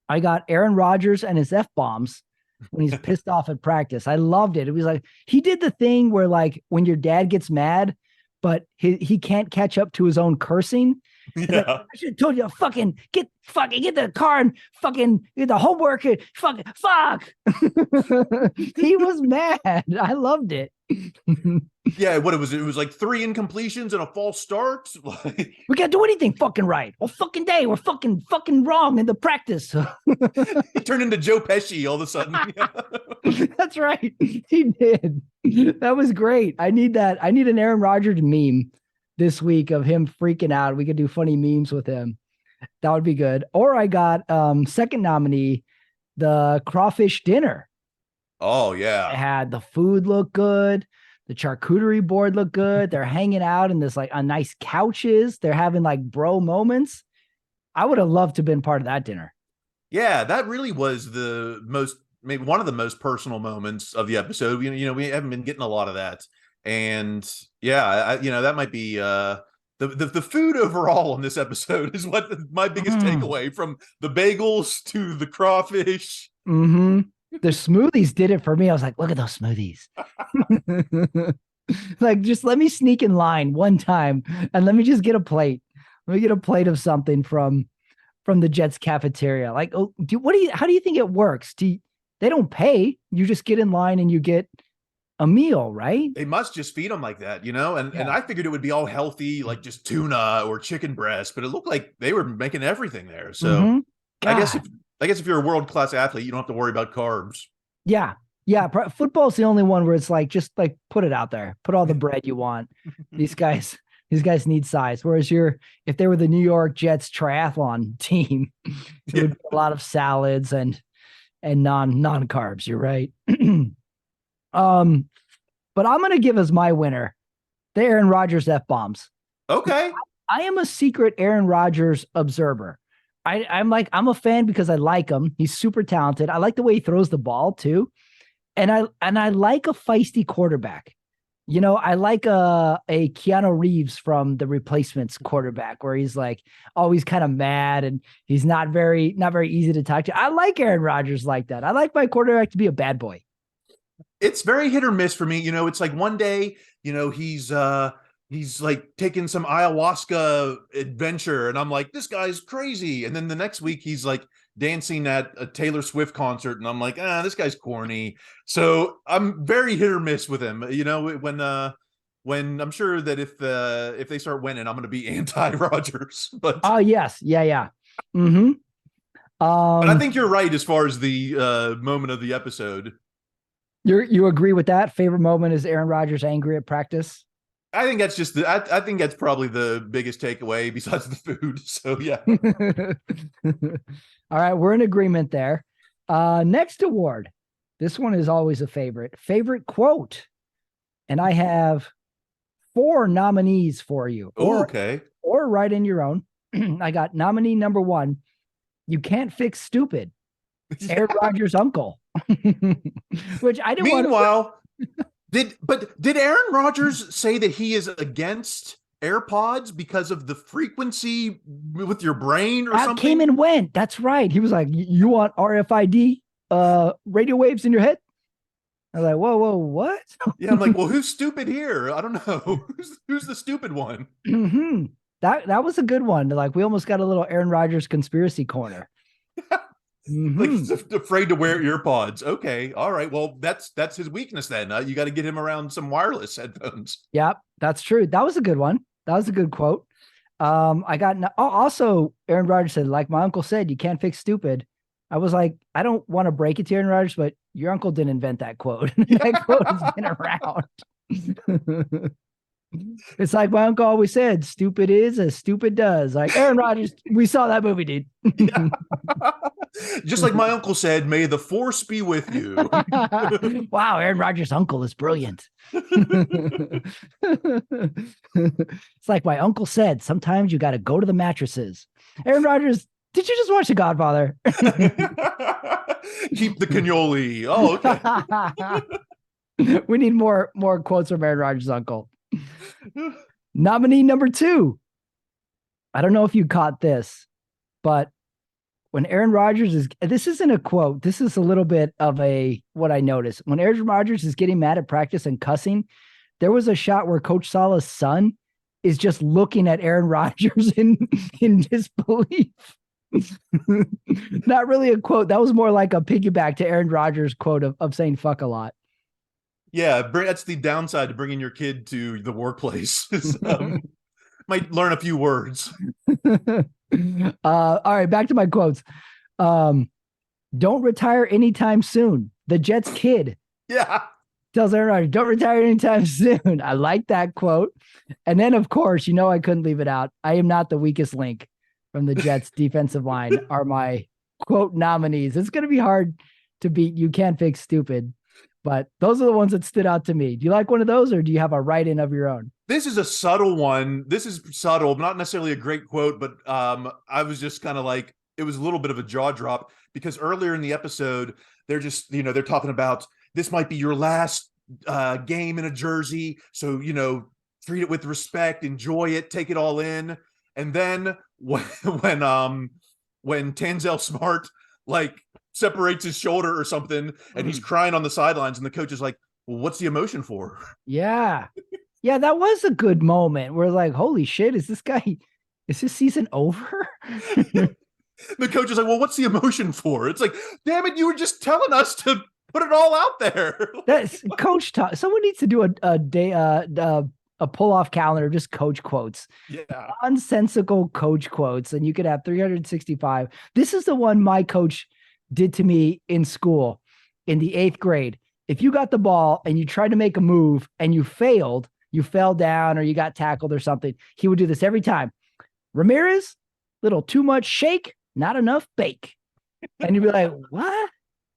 I got Aaron Rodgers and his F-bombs when he's pissed off at practice. I loved it. It was like, he did the thing where like when your dad gets mad, but he can't catch up to his own cursing. Yeah. Like, I should have told you to get the car and fucking get the homework and fuck. He was mad. I loved it. Yeah, what it was like 3 incompletions and a false start. Like, We can't do anything fucking right. All fucking day. We're fucking wrong in the practice. he turned into Joe Pesci all of a sudden. That's right. He did. That was great. I need that. I need an Aaron Rodgers meme this week of him freaking out. We could do funny memes with him. That would be good. Or I got second nominee, the crawfish dinner. Oh It yeah. had the food look good. The charcuterie board looked good. They're hanging out in this like on nice couches. They're having like bro moments. I would have loved to have been part of that dinner. Yeah, that really was maybe one of the most personal moments of the episode. We haven't been getting a lot of that. And yeah, that might be the food overall on this episode is what my biggest takeaway, from the bagels to the crawfish. Mm-hmm. The smoothies did it for me. I was like, look at those smoothies. Like, just let me sneak in line one time and let me just get a plate. Let me get a plate of something from the Jets cafeteria. Like, oh, how do you think it works? They don't pay. You just get in line and you get a meal, right? They must just feed them like that, and Yeah. I figured it would be all healthy, like just tuna or chicken breast, but it looked like they were making everything there. So Mhm. I guess if you're a world-class athlete, you don't have to worry about carbs. Yeah. Football's the only one where it's like, just like put it out there, put all the bread you want. These guys need size. Whereas if they were the New York Jets triathlon team, it would be a lot of salads and non-carbs. You're right. But I'm going to give as my winner the Aaron Rodgers F-bombs. Okay. I am a secret Aaron Rodgers observer. I'm a fan because I like him. He's super talented. I like the way he throws the ball too. And I like a feisty quarterback. I like a Keanu Reeves from The Replacements quarterback, where he's like always kind of mad and he's not very easy to talk to. I like Aaron Rodgers like that. I like my quarterback to be a bad boy. It's very hit or miss for me. It's like one day, he's like taking some ayahuasca adventure and I'm like, this guy's crazy. And then the next week he's like dancing at a Taylor Swift concert and I'm like, this guy's corny. So I'm very hit or miss with him. When I'm sure that if they start winning, I'm going to be anti-Rodgers. But oh yes, yeah. Mm-hmm. But I think you're right as far as the moment of the episode. You agree with that? Favorite moment is Aaron Rodgers angry at practice? I think that's just I think that's probably the biggest takeaway besides the food. So yeah. All right, we're in agreement there. Next award. This one is always a favorite. Favorite quote. And I have 4 nominees for you. Oh, okay. Or write in your own. I got nominee number 1. You can't fix stupid. Aaron Rodgers' uncle. Which I didn't Meanwhile, did Aaron Rodgers say that he is against AirPods because of the frequency with your brain or that something? Came and went. That's right. He was like, you want RFID radio waves in your head? I was like, whoa, what? Yeah, I'm like, well, who's stupid here? I don't know. Who's the stupid one? Mm-hmm. That was a good one. Like, we almost got a little Aaron Rodgers conspiracy corner. Like, afraid to wear earpods. Okay, all right. Well, that's his weakness then. You got to get him around some wireless headphones. Yep, that's true. That was a good one. That was a good quote. I got also Aaron Rodgers said, like my uncle said, you can't fix stupid. I was like, I don't want to break it to Aaron Rodgers, but your uncle didn't invent that quote. That quote has been around. It's like my uncle always said, stupid is as stupid does. Like Aaron Rodgers, we saw that movie, dude. Yeah. Just like my uncle said, may the force be with you. Wow, Aaron Rodgers' uncle is brilliant. It's like my uncle said, sometimes you got to go to the mattresses. Aaron Rodgers, did you just watch The Godfather? Keep the cannoli. Oh, okay. We need more quotes from Aaron Rodgers' uncle. Nominee number 2. I don't know if you caught this, but when Aaron Rodgers this isn't a quote. This is a little bit of what I noticed. When Aaron Rodgers is getting mad at practice and cussing, there was a shot where Coach Saleh's son is just looking at Aaron Rodgers in disbelief. Not really a quote. That was more like a piggyback to Aaron Rodgers' quote of saying fuck a lot. Yeah, that's the downside to bringing your kid to the workplace. Might learn a few words. All right, back to my quotes. Don't retire anytime soon. The Jets kid. Yeah. Tells Aaron Rodgers, don't retire anytime soon. I like that quote. And then, of course, I couldn't leave it out. I am not the weakest link from the Jets defensive line are my quote nominees. It's going to be hard to beat. You can't fix stupid. But those are the ones that stood out to me. Do you like one of those, or do you have a write-in of your own? This is a subtle one. This is subtle, not necessarily a great quote, but I was just kind of like, it was a little bit of a jaw drop because earlier in the episode, they're just, they're talking about this might be your last game in a jersey. So, treat it with respect, enjoy it, take it all in. And then when Tanzel Smart, separates his shoulder or something and he's crying on the sidelines and the coach is like, well, what's the emotion for? Yeah, that was a good moment. We're like, holy shit, is this season over? The coach is like, well, what's the emotion for? It's like, damn it, you were just telling us to put it all out there. That's coach talk. Someone needs to do a pull-off calendar, just coach quotes. Yeah. Nonsensical coach quotes, and you could have 365. This is the one my coach did to me in school in the 8th grade. If you got the ball and you tried to make a move and you failed, you fell down or you got tackled or something, he would do this every time. Ramirez, little too much shake, not enough bake. And you'd be like, what?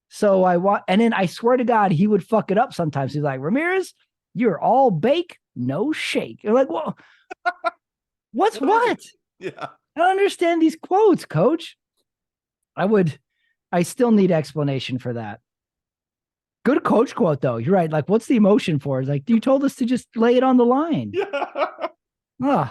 So and then I swear to God, he would fuck it up sometimes. He's like, Ramirez, you're all bake, no shake. You're like, well, what's what? Yeah. I don't understand these quotes, coach. I still need explanation for that. Good coach quote, though. You're right. Like, what's the emotion for? It's like, you told us to just lay it on the line. Yeah.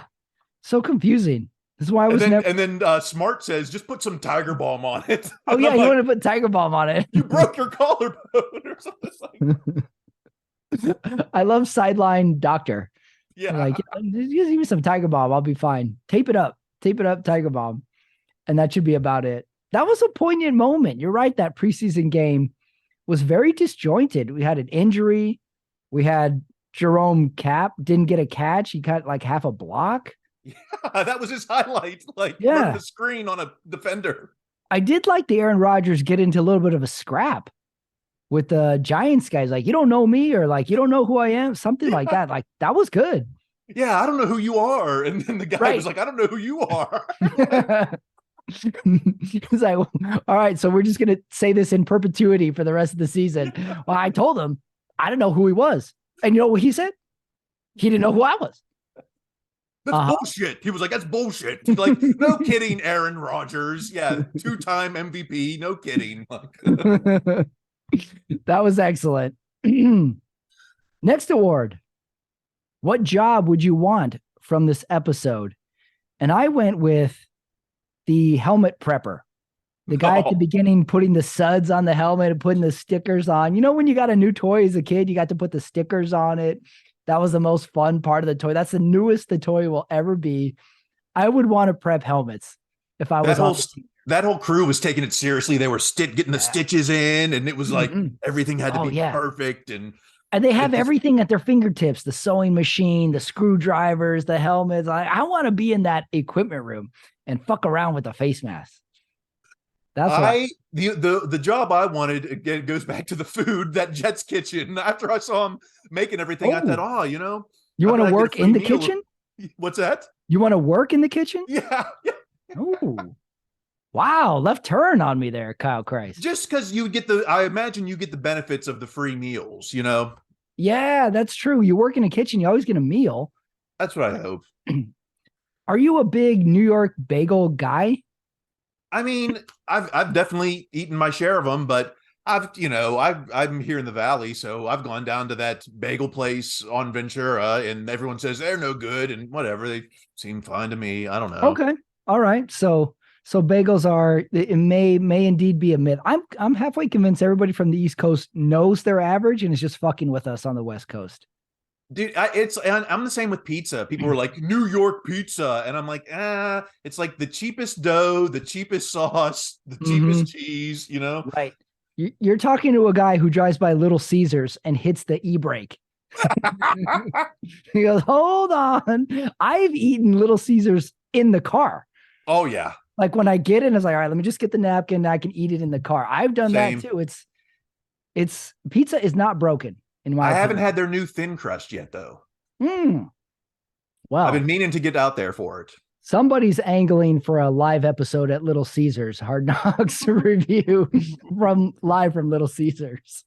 So confusing. This is why I was And then Smart says, just put some Tiger Balm on it. Oh, yeah, you want to put Tiger Balm on it. You broke your collarbone or something. I love sideline doctor. Yeah. Like, just give me some Tiger Balm. I'll be fine. Tape it up, Tiger Balm. And that should be about it. That was a poignant moment. You're right. That preseason game was very disjointed. We had an injury. We had Jerome Cap didn't get a catch. He got like half a block. Yeah, that was his highlight. The screen on a defender. I did like the Aaron Rodgers get into a little bit of a scrap with the Giants guys. Like, you don't know me, or like, you don't know who I am. Something like that. Like, that was good. Yeah, I don't know who you are. And then the guy was Right. like, I don't know who you are. He's like, all right, so we're just gonna say this in perpetuity for the rest of the season. Well, I told him I didn't know who he was, and you know what he said? He didn't know who I was. That's bullshit. He was like, that's bullshit. Like, no kidding, Aaron Rodgers. Yeah, 2-time MVP. No kidding. That was excellent. Next award. What job would you want from this episode? And I went with the helmet prepper. The guy at the beginning putting the suds on the helmet and putting the stickers on. You know, when you got a new toy as a kid, you got to put the stickers on it. That was the most fun part of the toy. That's the newest the toy will ever be. I would want to prep helmets if I was that whole crew was taking it seriously. They were getting the stitches in, and it was like everything had to be perfect. And they have everything at their fingertips, the sewing machine, the screwdrivers, the helmets. I want to be in that equipment room and fuck around with the face mask. That's the job I wanted, again, goes back to the food, that Jets kitchen. After I saw him making everything, I thought, you want to work in the kitchen? What's that? You want to work in the kitchen? Yeah. Oh, wow. Left turn on me there, Kyle Chrise. Just because I imagine you get the benefits of the free meals, Yeah, that's true. You work in a kitchen, you always get a meal. That's what I hope. Are you a big New York bagel guy? I mean, I've definitely eaten my share of them, but I'm here in the Valley, so I've gone down to that bagel place on Ventura, and everyone says they're no good and whatever. They seem fine to me. I don't know. Okay. All right. So bagels it may indeed be a myth. I'm halfway convinced everybody from the East Coast knows they're average and is just fucking with us on the West Coast. Dude, I'm the same with pizza. People were like, New York pizza. And I'm like, it's like the cheapest dough, the cheapest sauce, the cheapest cheese, Right. You're talking to a guy who drives by Little Caesars and hits the e-brake. He goes, hold on. I've eaten Little Caesars in the car. Oh, yeah. Like when I get in, it's like, all right, let me just get the napkin. I can eat it in the car. I've done that too. It's pizza is not broken. I haven't had their new thin crust yet, though. Well, I've been meaning to get out there for it. Somebody's angling for a live episode at Little Caesars, Hard Knocks review live from Little Caesars.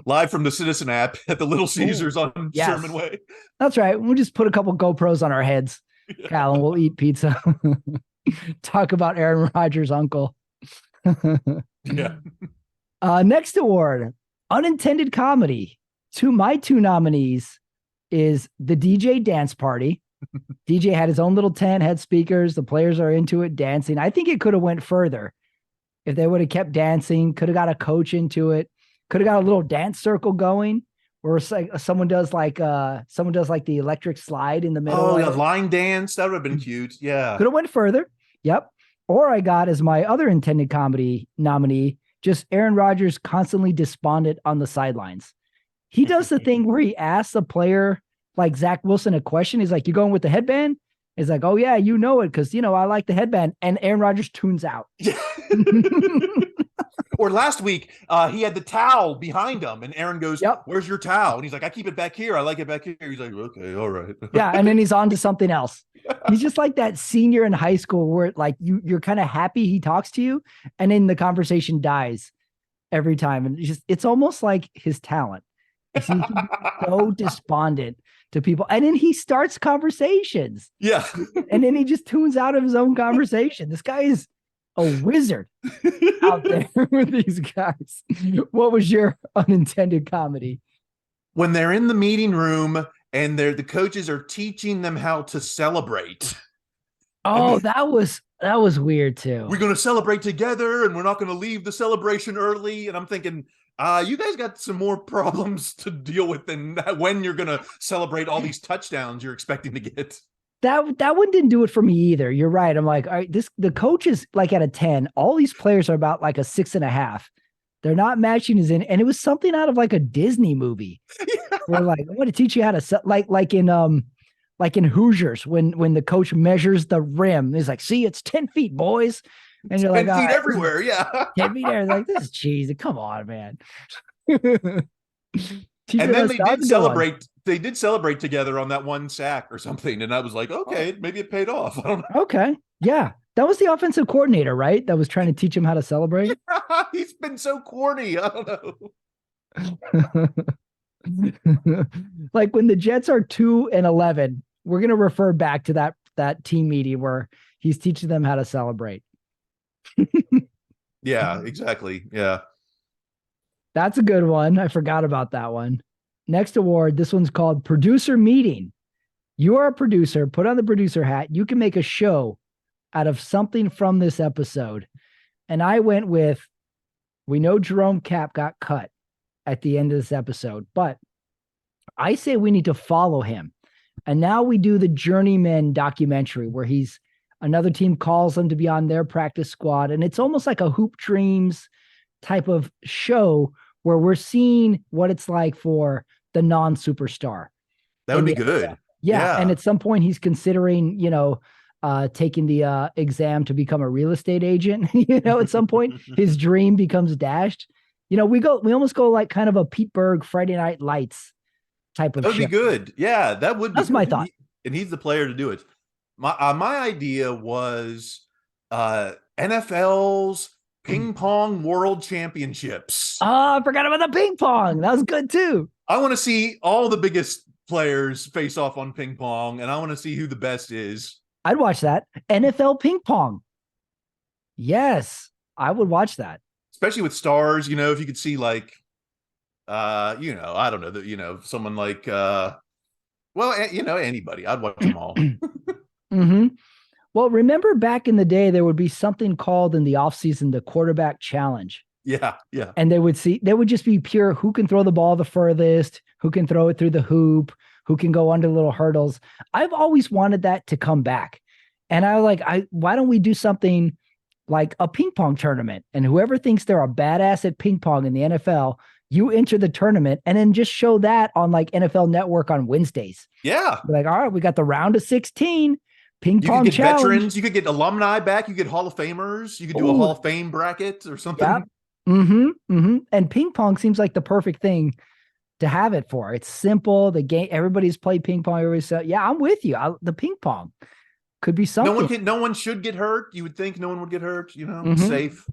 Live from the Citizen app at the Little Caesars on Sherman Way. That's right. We'll just put a couple GoPros on our heads, Cal, and we'll eat pizza. Talk about Aaron Rodgers' uncle. Yeah. Next award, unintended comedy. My two nominees is the DJ dance party. DJ had his own little tent, had speakers. The players are into it, dancing. I think it could have went further if they would have kept dancing. Could have got a coach into it. Could have got a little dance circle going, where it's like someone does like the electric slide in the middle. Oh, yeah, line dance. That would have been cute. Yeah, could have went further. Yep. Or I got as my other intended comedy nominee, just Aaron Rodgers constantly despondent on the sidelines. He does the thing where he asks a player like Zach Wilson a question. He's like, "You going with the headband?" He's like, "Oh yeah, you know it because I like the headband." And Aaron Rodgers tunes out. Or last week, he had the towel behind him, and Aaron goes, "Where's your towel?" And he's like, "I keep it back here. I like it back here." He's like, "Okay, all right." Yeah, and then he's on to something else. He's just like that senior in high school where like you're kind of happy he talks to you, and then the conversation dies every time, and it's almost like his talent. He can be so despondent to people, and then he starts conversations. Yeah, and then he just tunes out of his own conversation. This guy is a wizard out there with these guys. What was your unintended comedy? When they're in the meeting room and the coaches are teaching them how to celebrate. Oh, that was weird too. We're going to celebrate together, and we're not going to leave the celebration early. And I'm thinking, you guys got some more problems to deal with than when you're going to celebrate all these touchdowns you're expecting to get. That one didn't do it for me either. You're right. I'm like, all right, the coach is like at a 10. All these players are about like a 6.5. They're not matching his in, and it was something out of like a Disney movie. Yeah. Where like, I want to teach you how to like in Hoosiers when the coach measures the rim. He's like, see, it's 10 feet, boys. And you're like, 10 feet everywhere, yeah. 10 feet there. Like, this is cheesy. Come on, man. And then they did celebrate did celebrate together on that one sack or something, and I was like, okay, maybe it paid off. I don't know. Okay. Yeah. That was the offensive coordinator, right? That was trying to teach him how to celebrate. He's been so corny. I don't know. Like when the Jets are 2-11, we're gonna refer back to that team meeting where he's teaching them how to celebrate. Yeah, exactly. Yeah. That's a good one. I forgot about that one. Next award, this one's called Producer Meeting. You are a producer, put on the producer hat. You can make a show out of something from this episode. And I went with, we know Jerome Cap got cut at the end of this episode, but I say we need to follow him. And now we do the Journeyman documentary where another team calls him to be on their practice squad. And it's almost like a Hoop Dreams type of show where we're seeing what it's like for the non-superstar. That would be good. Yeah. And at some point he's considering, taking the exam to become a real estate agent. At some point his dream becomes dashed. We almost go like kind of a Pete Berg Friday Night Lights type of show. That would be good. Yeah, that would be. That's my thought. And he's the player to do it. My idea was NFL's ping pong world championships. Oh, I forgot about the ping pong. That was good too. I want to see all the biggest players face off on ping pong, and I want to see who the best is. I'd watch that. NFL ping pong. Yes, I would watch that. Especially with stars, if you could see like, I don't know, someone like, anybody. I'd watch them all. Mm-hmm. Well, remember back in the day, there would be something called in the offseason the quarterback challenge. Yeah, yeah. And they would just be pure who can throw the ball the furthest, who can throw it through the hoop, who can go under little hurdles. I've always wanted that to come back. And why don't we do something like a ping pong tournament? And whoever thinks they're a badass at ping pong in the NFL, you enter the tournament and then just show that on like NFL Network on Wednesdays. Yeah. Like, all right, we got the round of 16 ping pong you could get challenge. Veterans, you could get alumni back, you could get Hall of Famers, you could do a Hall of Fame bracket or something. Yep. Mm-hmm. Mm-hmm. And ping pong seems like the perfect thing to have it for. It's simple. The game, everybody's played ping pong. I'm with you. The ping pong could be something. No one should get hurt. You would think no one would get hurt, Mm-hmm. Safe.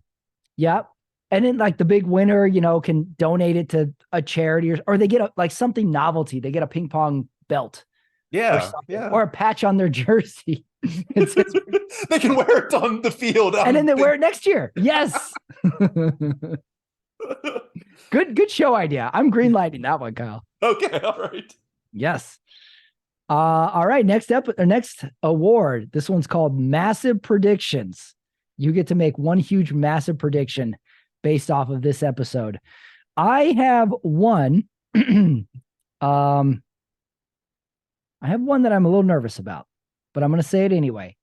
Yep. And then like the big winner, can donate it to a charity or they get something novelty. They get a ping pong belt. Yeah. Or a patch on their jersey. They can wear it on the field. And then they wear it next year. Yes. Good show idea. I'm greenlighting that one, Kyle. Okay. All right. Yes. All right. Next award. This one's called Massive Predictions. You get to make one huge massive prediction based off of this episode. I have one. I have one that I'm a little nervous about, but I'm going to say it anyway.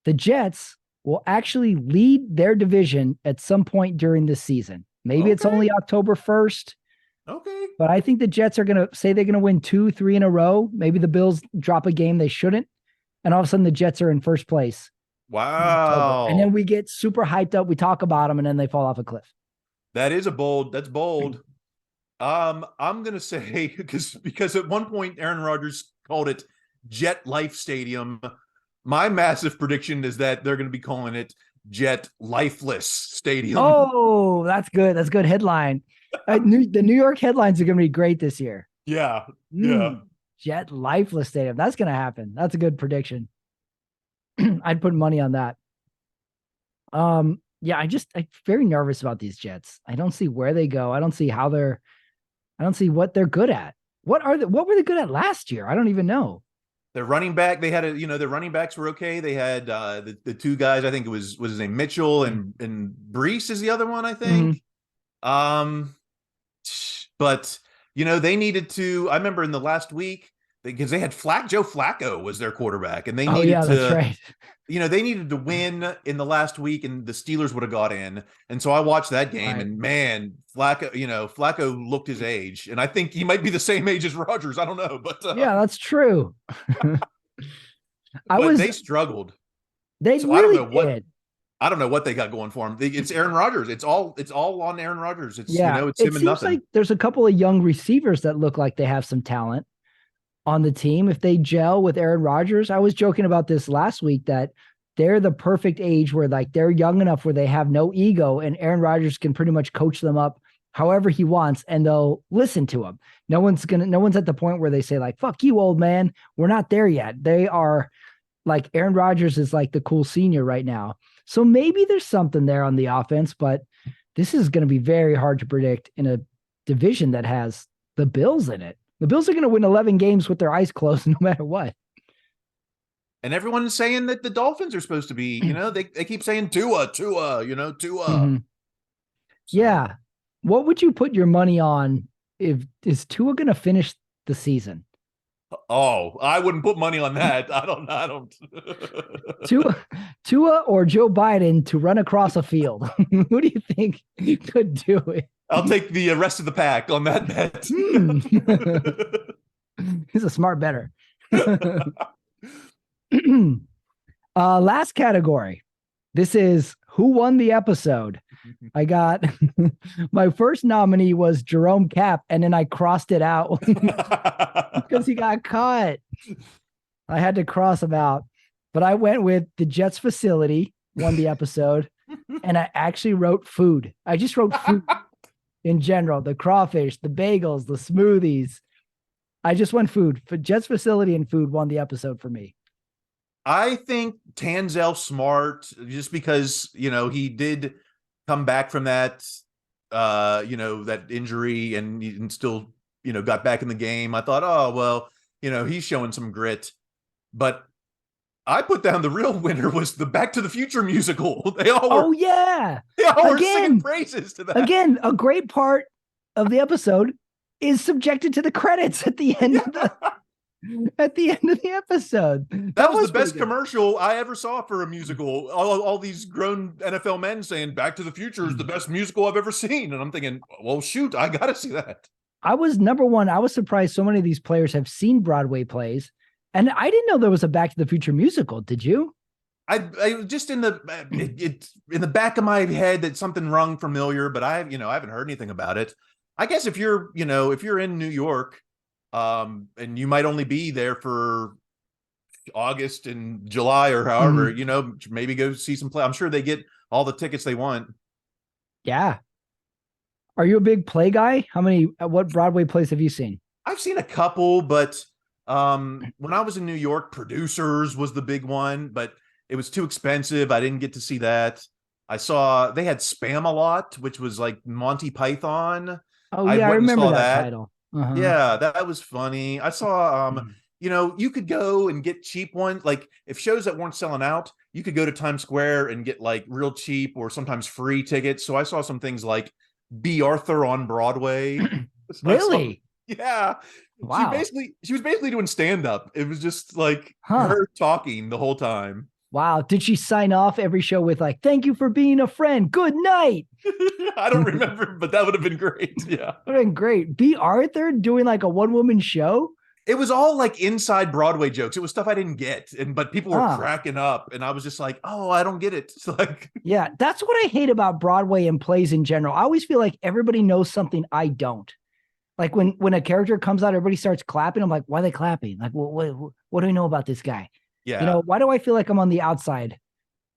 The Jets will actually lead their division at some point during this season. Maybe it's only October 1st. Okay. But I think the Jets are going to say they're going to win 2-3 in a row. Maybe the Bills drop a game they shouldn't. And all of a sudden the Jets are in first place. Wow. And then we get super hyped up. We talk about them and then they fall off a cliff. That's bold. I'm going to say because at one point Aaron Rodgers called it Jet Life Stadium. My massive prediction is that they're going to be calling it Jet Lifeless Stadium. Oh, that's good. That's a good headline. The New York headlines are going to be great this year. Yeah. Yeah. Jet Lifeless Stadium. That's going to happen. That's a good prediction. I'd put money on that. Yeah, I'm very nervous about these Jets. I don't see where they go. I don't see what they're good at. What were they good at last year? I don't even know. Their running back, they had their running backs were okay. They had the two guys, I think it was his name Mitchell and Brees is the other one, I think. Mm-hmm. But they needed to, I remember in the last week, because they had Joe Flacco was their quarterback, and they needed that's right. They needed to win in the last week, and the Steelers would have got in. And so I watched that game, right. And man, Flacco looked his age, and I think he might be the same age as Rodgers. I don't know, but yeah, that's true. They struggled. They really did. I don't know what they got going for him. It's Aaron Rodgers. It's all on Aaron Rodgers. Yeah, It's it him and seems nothing. like there's a couple of young receivers that look like they have some talent on the team. If they gel with Aaron Rodgers, I was joking about this last week that they're the perfect age where like they're young enough where they have no ego and Aaron Rodgers can pretty much coach them up however he wants and they'll listen to him. No one's at the point where they say like, fuck you, old man. We're not there yet. They are like Aaron Rodgers is like the cool senior right now. So maybe there's something there on the offense, but this is going to be very hard to predict in a division that has the Bills in it. The Bills are going to win 11 games with their eyes closed no matter what. And everyone's saying that the Dolphins are supposed to be, they keep saying Tua, Tua. Mhm. So, Yeah. What would you put your money on if is Tua going to finish the season? oh, I wouldn't put money on that. I don't. Tua or Joe Biden to run across a field? Who do you think could do it? I'll take the rest of the pack on that bet. He's a smart better. Last category. This is who won the episode. I got my first nominee was Jerome Cap, and then I crossed it out because he got caught. I had to cross him out, but I went with the Jets facility won the episode, and I actually wrote food. I just wrote food in general: the crawfish, the bagels, the smoothies. I just went food. For Jets facility and food won the episode for me. I think Tanzel Smart, just because, he did come back from that, that injury and still, got back in the game. I thought, oh, well, he's showing some grit. But I put down the real winner was the Back to the Future musical. They all were singing praises to that. Again, a great part of the episode is subjected to the credits at the end of the episode. That was the best commercial I ever saw for a musical. All these grown NFL men saying Back to the Future is the best musical I've ever seen. And I'm thinking, well, shoot, I got to see that. I was number one. I was surprised so many of these players have seen Broadway plays. And I didn't know there was a Back to the Future musical. Did you? I just in the back of my head that something rung familiar, but I haven't heard anything about it. I guess if you're in New York, and you might only be there for August and July or however, maybe go see some play. I'm sure they get all the tickets they want. Yeah. Are you a big play guy? What Broadway plays have you seen? I've seen a couple, but when I was in New York, Producers was the big one, but it was too expensive. I didn't get to see that. I saw they had Spam-A-Lot, which was like Monty Python. Oh yeah, I remember that title. Uh-huh. Yeah, that was funny. I saw you could go and get cheap ones. Like if shows that weren't selling out, you could go to Times Square and get like real cheap or sometimes free tickets. So I saw some things like B. Arthur on Broadway. Really? Yeah. Wow. She was basically doing stand-up. It was just like her talking the whole time. Wow. Did she sign off every show with like, thank you for being a friend. Good night. I don't remember, but that would have been great. Yeah. Would have been great. B. Arthur doing like a one-woman show? It was all like inside Broadway jokes. It was stuff I didn't get. But people were cracking up. And I was just like, oh, I don't get it. It's like, yeah, that's what I hate about Broadway and plays in general. I always feel like everybody knows something I don't. Like when a character comes out, everybody starts clapping. I'm like, why are they clapping? Like, what do we know about this guy? Yeah. Why do I feel like I'm on the outside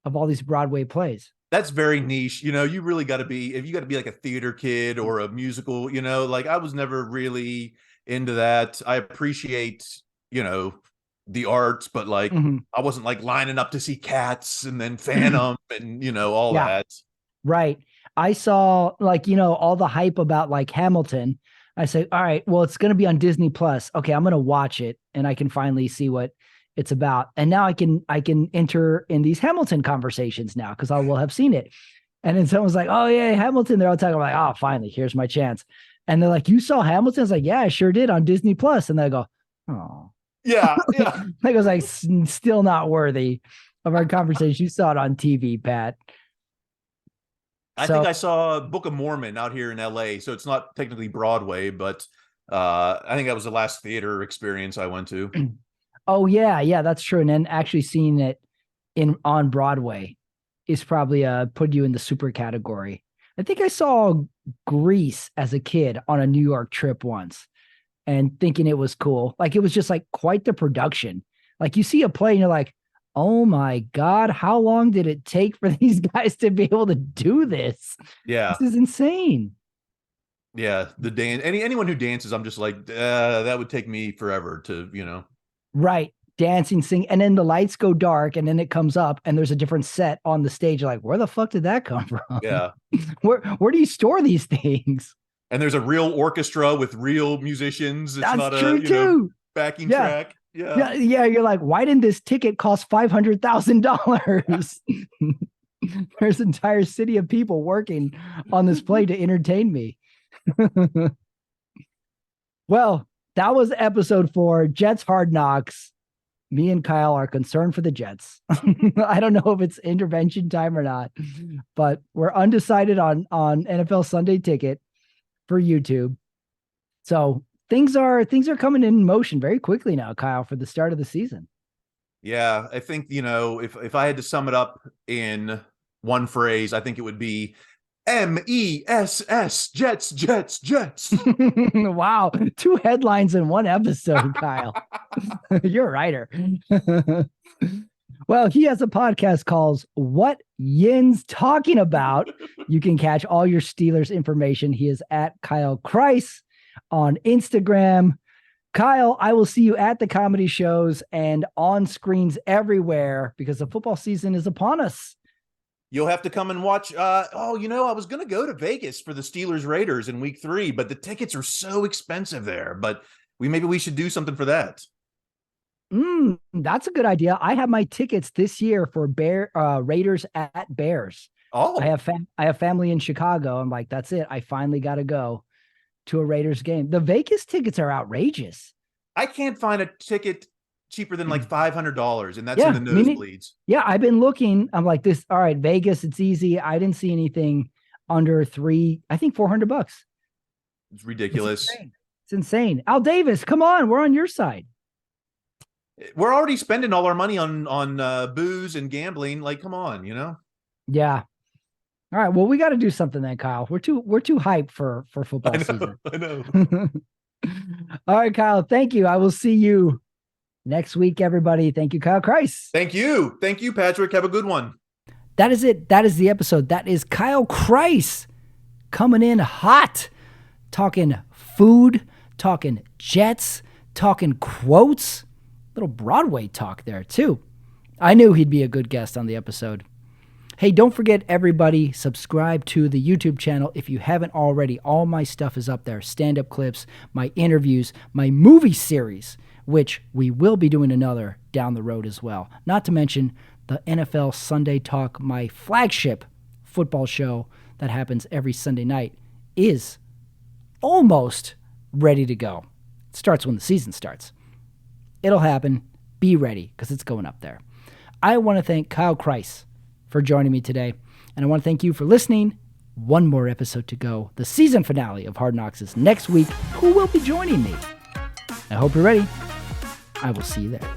of all these Broadway plays? That's very niche. You really got to be, if you got to be like a theater kid or a musical, like I was never really into that. I appreciate, the arts, but like I wasn't like lining up to see Cats and then Phantom and, all that. Right. I saw like, all the hype about like Hamilton. I say, all right, well, it's going to be on Disney Plus. Okay, I'm going to watch it and I can finally see what it's about. And now I can enter in these Hamilton conversations now because I will have seen it. And then someone's like, oh yeah, Hamilton. They're all talking like, oh, finally, here's my chance. And they're like, you saw Hamilton? I was like, yeah, I sure did on Disney Plus. And they go, oh. Yeah. I was like, still not worthy of our conversation. You saw it on TV, Pat. I think I saw Book of Mormon out here in LA. So it's not technically Broadway, but I think that was the last theater experience I went to. Oh yeah, that's true. And then actually seeing it on Broadway. is probably put you in the super category. I think I saw Grease as a kid on a New York trip once and thinking it was cool. Like it was just like quite the production. Like you see a play and you're like, oh my God, how long did it take for these guys to be able to do this? Yeah. This is insane. Yeah. The dance, anyone who dances, I'm just like, that would take me forever to, Right. Dancing, sing, and then the lights go dark and then it comes up and there's a different set on the stage. You're like, where the fuck did that come from? Yeah. Where do you store these things? And there's a real orchestra with real musicians. It's That's not true too. backing Yeah. track. Yeah. You're like, why didn't this ticket cost $500,000? There's an entire city of people working on this play to entertain me. Well, that was episode 4, Jets Hard Knocks. Me and Kyle are concerned for the Jets. I don't know if it's intervention time or not, but we're undecided on NFL Sunday Ticket for YouTube. So things are coming in motion very quickly now, Kyle, for the start of the season. Yeah, I think, if I had to sum it up in one phrase, I think it would be MESS, Jets, Jets, Jets. Wow. 2 headlines in one episode, Kyle. You're a writer. Well, he has a podcast called What Yin's Talking About. You can catch all your Steelers information. He is at Kyle Chrise on Instagram. Kyle, I will see you at the comedy shows and on screens everywhere because the football season is upon us. You'll have to come and watch. I was going to go to Vegas for the Steelers Raiders in week 3, but the tickets are so expensive there. But maybe we should do something for that. That's a good idea. I have my tickets this year for Raiders at Bears. Oh, I have family in Chicago. I'm like, that's it. I finally got to go to a Raiders game. The Vegas tickets are outrageous. I can't find a ticket cheaper than like $500, and that's in the nosebleeds. Yeah, I've been looking. I'm like this. All right, Vegas, it's easy. I didn't see anything under $400. It's ridiculous. It's insane. Al Davis, come on, we're on your side. We're already spending all our money on booze and gambling. Like, come on, Yeah. All right. Well, we got to do something then, Kyle. We're too hyped for football season. I know. All right, Kyle. Thank you. I will see you next week, everybody. Thank you, Kyle Chrise. Thank you, Patrick. Have a good one. That is it. That is the episode. That is Kyle Chrise coming in hot, talking food, talking Jets, talking quotes. Little Broadway talk there too. I knew he'd be a good guest on the episode. Hey, don't forget, everybody, subscribe to the YouTube channel if you haven't already. All my stuff is up there. Stand-up clips, my interviews, my movie series, which we will be doing another down the road as well. Not to mention the NFL Sunday Talk, my flagship football show that happens every Sunday night, is almost ready to go. It starts when the season starts. It'll happen. Be ready, because it's going up there. I want to thank Kyle Chrise for joining me today, and I want to thank you for listening. One more episode to go. The season finale of Hard Knocks is next week. Who will be joining me? I hope you're ready. I will see you there.